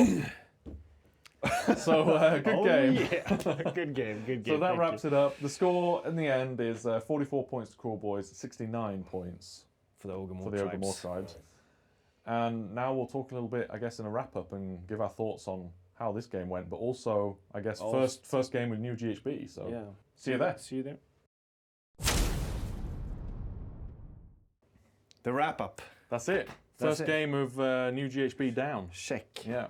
So good game. Yeah. Good game. Good game. So that wraps it up. The score in the end is 44 points to Kruleboyz, 69 points for the Ogor for the Ogor Mawtribes. And now we'll talk a little bit, I guess, in a wrap up and give our thoughts on how this game went, but also, I guess, first game with new GHB. So Yeah. see you there. See you there. The wrap-up. That's it. First game of new GHB down. Check. Yeah.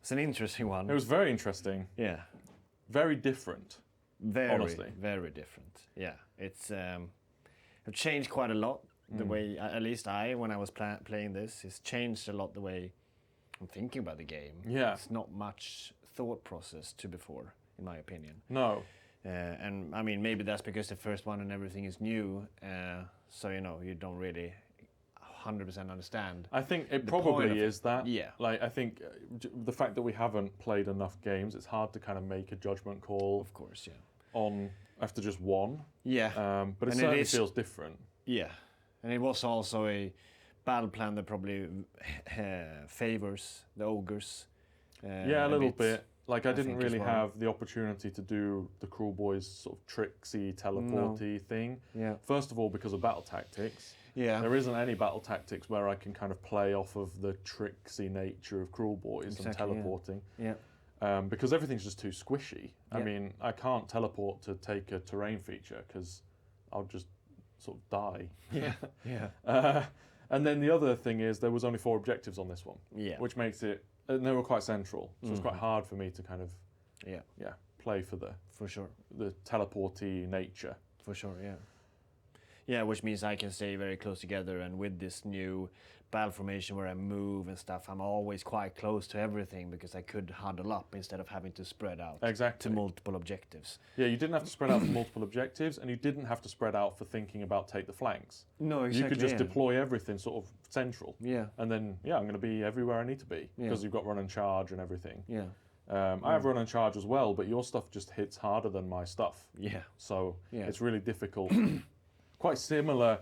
It's an interesting one. It was very interesting. Yeah. Very different. Very, honestly. very different. Yeah. It's it changed quite a lot. The way, at least when I was playing this, it's changed a lot the way I'm thinking about the game. Yeah. It's not much thought process to before, in my opinion. No. And I mean, maybe that's because the first one and everything is new. So, you know, you don't really 100% understand. I think it probably is that. Yeah. Like, I think the fact that we haven't played enough games, it's hard to kind of make a judgment call. Of course, yeah. On after just one. Yeah. But it certainly feels different. Yeah. And it was also a battle plan that probably favors the ogres. Yeah, a little bit. Like, I didn't really have the opportunity to do the Kruleboyz sort of tricksy, teleporty thing. Yeah. First of all, because of battle tactics. Yeah. There isn't any battle tactics where I can kind of play off of the tricksy nature of Kruleboyz and teleporting. Yeah. Because everything's just too squishy. I mean, I can't teleport to take a terrain feature because I'll just sort of die. Yeah. Yeah. And then the other thing is there was only 4 objectives on this one. Yeah. Which makes it, and they were quite central, so it's quite hard for me to kind of, play for the teleporty nature. For sure, yeah. Yeah, which means I can stay very close together, and with this new battle formation where I move and stuff, I'm always quite close to everything because I could huddle up instead of having to spread out to multiple objectives. Yeah, you didn't have to spread out for multiple objectives, and you didn't have to spread out for thinking about take the flanks. No, exactly. You could just deploy everything sort of central. Yeah. And then, I'm going to be everywhere I need to be because you've got run and charge and everything. Yeah. I have run and charge as well, but your stuff just hits harder than my stuff. Yeah. So it's really difficult. Quite similar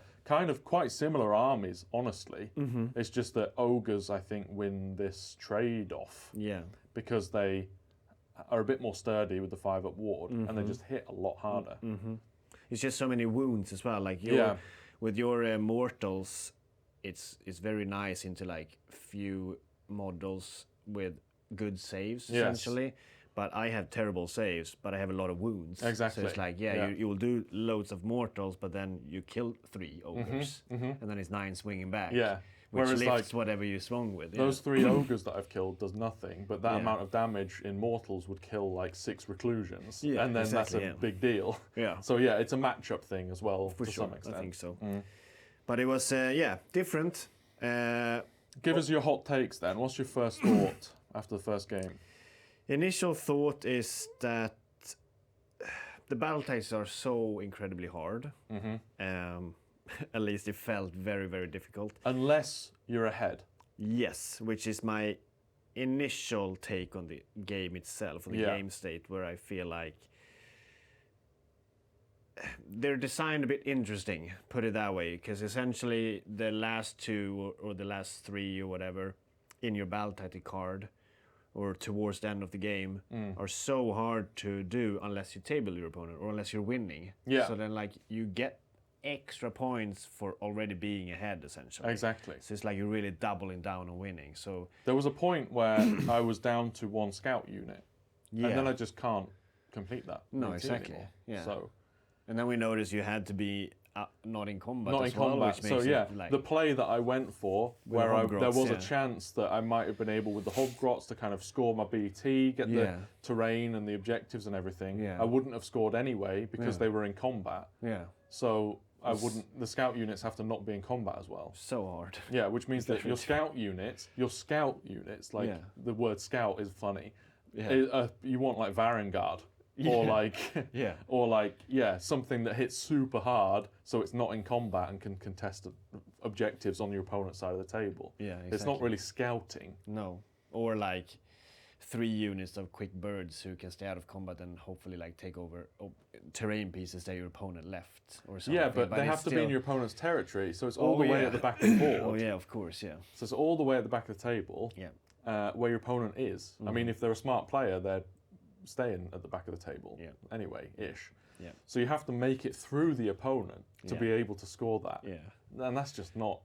armies, honestly. It's just that ogres, I think, win this trade-off. Yeah. Because they are a bit more sturdy with the 5-up ward, and they just hit a lot harder. It's just so many wounds as well. Like with your mortals, it's very nice into like few models with good saves essentially. But I have terrible saves, but I have a lot of wounds. Exactly. So it's like, you will do loads of mortals, but then you kill 3 ogres, and then it's 9 swinging back. Yeah. Which Whereas lifts whatever you swung with. Those 3 ogres that I've killed does nothing, but that amount of damage in mortals would kill like 6 reclusions, and then that's a big deal. Yeah. So it's a matchup thing as well to some extent. I think so. But it was different. Give us your hot takes then. What's your first thought after the first game? Initial thought is that the battle tactics are so incredibly hard. At least it felt very, very difficult. Unless you're ahead. Yes, which is my initial take on the game itself, on the game state, where I feel like they're designed a bit interesting, put it that way, because essentially the last 2 or the last 3 or whatever in your battle tactic card or towards the end of the game are so hard to do unless you table your opponent or unless you're winning. Yeah. So then like you get extra points for already being ahead essentially. Exactly. So it's like you're really doubling down on winning. So there was a point where I was down to 1 scout unit. And then I just can't complete that. No, exactly. Anymore. Yeah. So and then we noticed you had to be not in combat not as in well, combat. which makes So the play that I went for, where there was a chance that I might have been able with the Hobgrots to kind of score my BT, get the terrain and the objectives and everything. I wouldn't have scored anyway because they were in combat. Yeah. So I wouldn't. The scout units have to not be in combat as well. So hard. Yeah, which means that your scout units, like the word scout is funny. Yeah. You want like Varangard. Or something that hits super hard, so it's not in combat and can contest objectives on your opponent's side of the table. Yeah, exactly. It's not really scouting. No, or like 3 units of quick birds who can stay out of combat and hopefully like take over terrain pieces that your opponent left or something. Yeah, but they have to be in your opponent's territory, so it's all the way at the back of the board. Oh yeah, of course, yeah. So it's all the way at the back of the table. Yeah. Where your opponent is. I mean, if they're a smart player, they're staying at the back of the table anyway-ish. Yeah. So you have to make it through the opponent to be able to score that. Yeah. And that's just not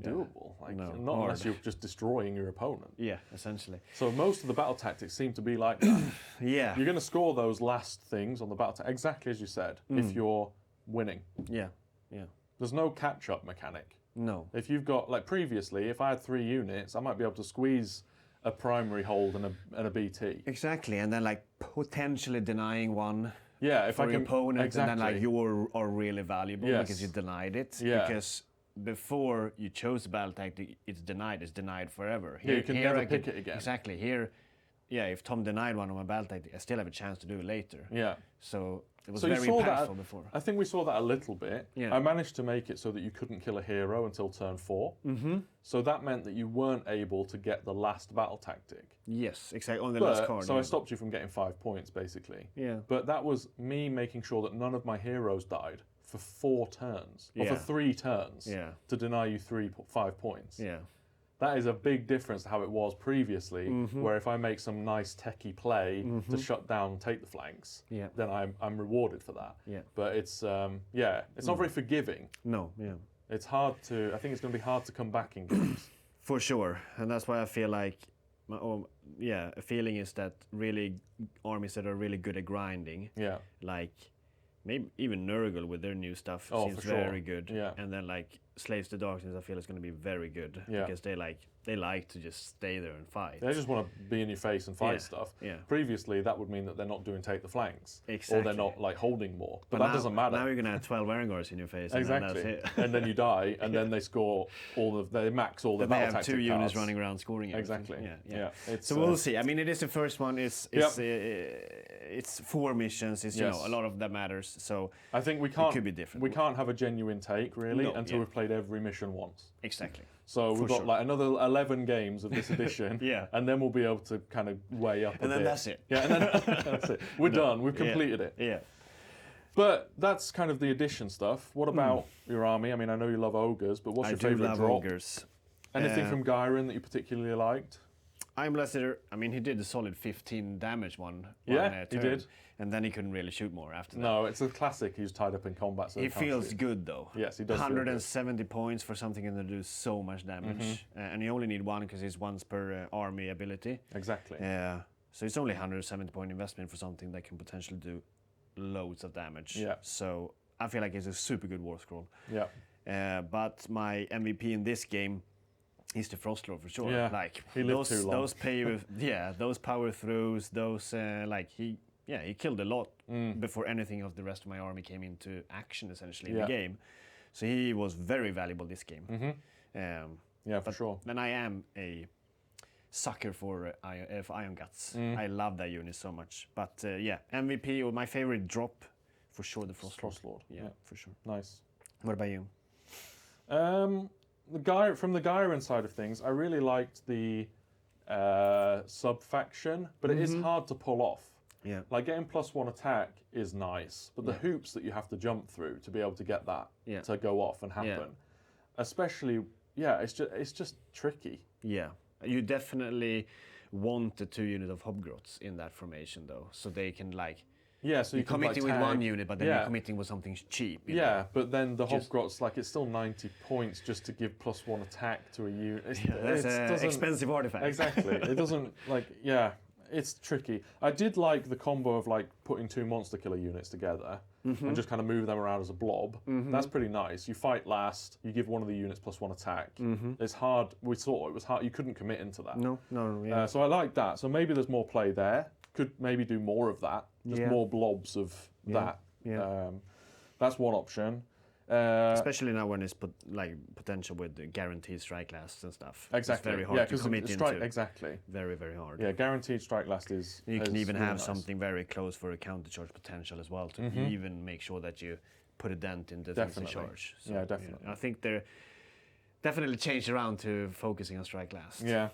doable. Like, not unless you're just destroying your opponent. Yeah, essentially. So most of the battle tactics seem to be like that. Yeah. You're going to score those last things on the battle exactly as you said, if you're winning. Yeah. Yeah. There's no catch-up mechanic. No. If you've got, like previously, if I had 3 units, I might be able to squeeze a primary hold and a BT. Exactly, and then like potentially denying one Yeah, if for I your can, opponent, exactly. and then like you are really valuable because you denied it. Yeah. Because before you chose the battle tactic, it's denied forever. Yeah, you can never pick it again. Exactly. Here, yeah, if Tom denied one of my battle tactic, I still have a chance to do it later. Yeah. So it was So you very saw impactful that, before. I think we saw that a little bit. Yeah. I managed to make it so that you couldn't kill a hero until turn 4. Mm-hmm. So that meant that you weren't able to get the last battle tactic. Yes, exactly, on the last card. So I stopped you from getting 5 points, basically. Yeah. But that was me making sure that none of my heroes died for 4 turns, or Yeah. for 3 turns, Yeah. to deny you 5 points. Yeah. That is a big difference to how it was previously, Mm-hmm. where if I make some nice techie play to shut down and take the flanks, Yeah. then I'm rewarded for that. Yeah. But it's it's not very forgiving. No, yeah. It's hard to. I think it's going to be hard to come back in games. For sure, and that's why I feel like, a feeling is that really armies that are really good at grinding, Yeah. like maybe even Nurgle with their new stuff Oh, seems for sure. very good. Yeah. And then like Slaves to Darkness, I feel is going to be very good Yeah. because they like to just stay there and fight. They just want to be in your face and fight Yeah, stuff. yeah. Previously, that would mean that they're not doing take the flanks, or Exactly. they're not like holding more. But now, that doesn't matter. Now you're gonna have 12 Ironguts in your face. And Exactly. then that's it. And then you die, and then they score they max all the They battle have tactic 2 units cards. running around scoring everything. Exactly. Yeah. It's, So we'll see. I mean, it is the first one. Yep. It's 4 missions. It's Yes. a lot of that matters. So I think we can't. could be different. We can't have a genuine take really No, until we've played every mission once. exactly. So we've got sure. like another 11 games of this edition. Yeah. And then we'll be able to kind of weigh up. And then bit. that's it. Yeah. And then that's it. We're done. We've Yeah. completed it. Yeah. But that's kind of the addition stuff. What about your army? I mean, I know you love ogres, but what's I your do favourite love drop? ogres. Anything from Ghyran that you particularly liked? Ironblaster, I mean, he did a solid 15 damage one Yeah, he turn, did. and then he couldn't really shoot more after that. No, it's a classic. He's tied up in combat, so He he can't feels shoot. good though. Yes, he does feel good. 170 points for something that do so much damage, and you only need 1 because it's once per army ability. Exactly. So it's only 170 point investment for something that can potentially do loads of damage. Yeah. So I feel like it's a super good war scroll. Yeah. But my MVP in this game is the Frostlord for sure. Yeah, Like he lived too long. those those power throws, those he killed a lot before anything of the rest of my army came into action essentially in the game. So he was very valuable this game. Yeah, for sure. Then I am a sucker for Ironguts. I love that unit so much. But MVP or my favorite drop for sure the Frostlord. Yeah, for sure. Nice. What about you? From the Ghyran side of things, I really liked the sub-faction, but it is hard to pull off. Yeah. Like getting +1 attack is nice, but the hoops that you have to jump through to be able to get that to go off and happen, especially, it's just tricky. Yeah, you definitely want the 2 unit of Hobgrots in that formation though, so they can like. Yeah, so you're can, committing like, with tag. 1 unit, but then you're committing with something cheap. you know? But then the Hobgrots, like, it's still 90 points just to give +1 attack to a unit. That's an expensive artifact. Exactly. It doesn't, it's tricky. I did like the combo of, like, putting 2 monster killer units together and just kind of move them around as a blob. That's pretty nice. You fight last, you give one of the units +1 attack. It's hard. We saw it was hard. You couldn't commit into that. No. So I like that. So maybe there's more play there. Could maybe do more of that. Just more blobs of that. Yeah. That's one option. Especially now when it's potential with the guaranteed strike lasts and stuff. Exactly. It's very hard to commit into. Exactly. Very, very hard. Yeah, guaranteed strike last is. You can even really have nice. something very close for a counter charge potential as well to even make sure that you put a dent in the defensive charge. So, yeah, definitely. I think they're definitely changed around to focusing on strike last. Yeah.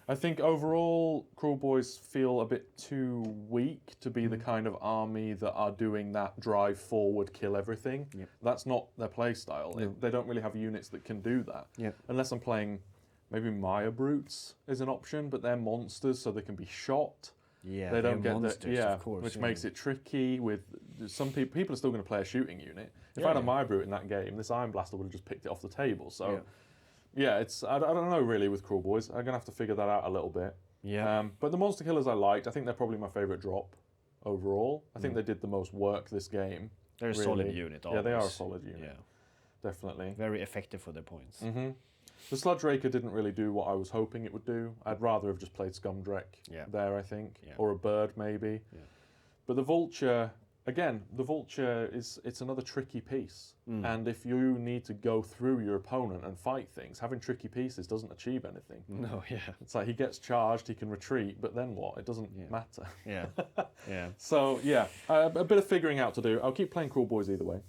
I think overall, Kruleboyz feel a bit too weak to be the kind of army that are doing that drive forward, kill everything. Yep. That's not their play style. No. They don't really have units that can do that. Yep. Unless I'm playing, maybe Maya Brutes is an option, but they're monsters, so they can be shot. Yeah, They don't they're get monsters, the, of course. which makes it tricky. With some people, are still going to play a shooting unit. If I had a Maya Brute in that game, this Ironblaster would have just picked it off the table. So. Yeah, it's I don't know really with Kruleboyz. I'm gonna have to figure that out a little bit. Yeah. But the monster killers I liked. I think they're probably my favourite drop overall. I think they did the most work this game. They're a solid unit. Yeah, they are a always. solid unit. definitely. Very effective for their points. The Sludge Raker didn't really do what I was hoping it would do. I'd rather have just played Scumdrek there, I think, or a bird maybe. Yeah. But the Vulture, again, the Vulture it's another tricky piece. And if you need to go through your opponent and fight things, having tricky pieces doesn't achieve anything. No, yeah. It's like he gets charged, he can retreat, but then what? It doesn't matter. Yeah, yeah. So yeah, a bit of figuring out to do. I'll keep playing Kruleboyz either way.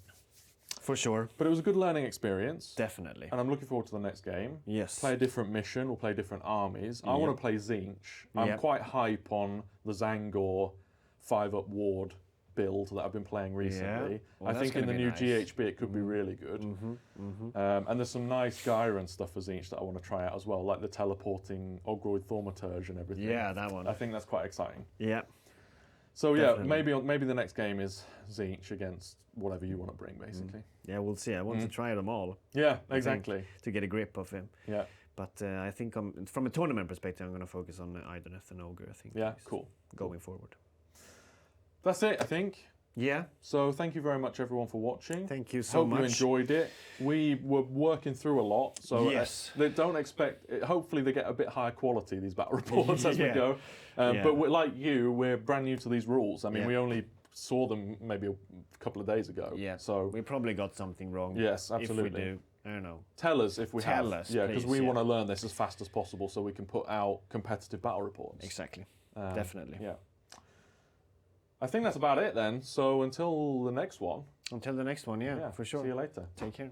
For sure. But it was a good learning experience. Definitely. And I'm looking forward to the next game. Yes. Play a different mission, we'll play different armies. I want to play Tzeentch. I'm quite hype on the Zangor 5-up ward build that I've been playing recently. Well, I think in the new GHB it could be really good. And there's some nice Ghyran stuff for Tzeentch that I want to try out as well, like the teleporting Ogroid Thaumaturge and everything. Yeah, that one. I think that's quite exciting. Yeah. So definitely. maybe the next game is Tzeentch against whatever you want to bring, basically. Yeah, we'll see. I want to try them all. Yeah, exactly. To get a grip of him. Yeah. But I think from a tournament perspective, I'm going to focus on Idoneth and Ogre, I think. Yeah, cool. Going forward. That's it, I think. Yeah. So thank you very much, everyone, for watching. Thank you so much. Hope you enjoyed it. We were working through a lot, so they don't expect. Hopefully, they get a bit higher quality, these battle reports, as we go. But like you, we're brand new to these rules. I mean, we only saw them maybe a couple of days ago. Yeah. So we probably got something wrong. Yes, absolutely. If we do, I don't know. Tell us if we have. Tell us, yeah, because we please, want to learn this as fast as possible, so we can put out competitive battle reports. Exactly. Definitely. Yeah. I think that's about it then. So until the next one. Until the next one, yeah, for sure. See you later. Take care.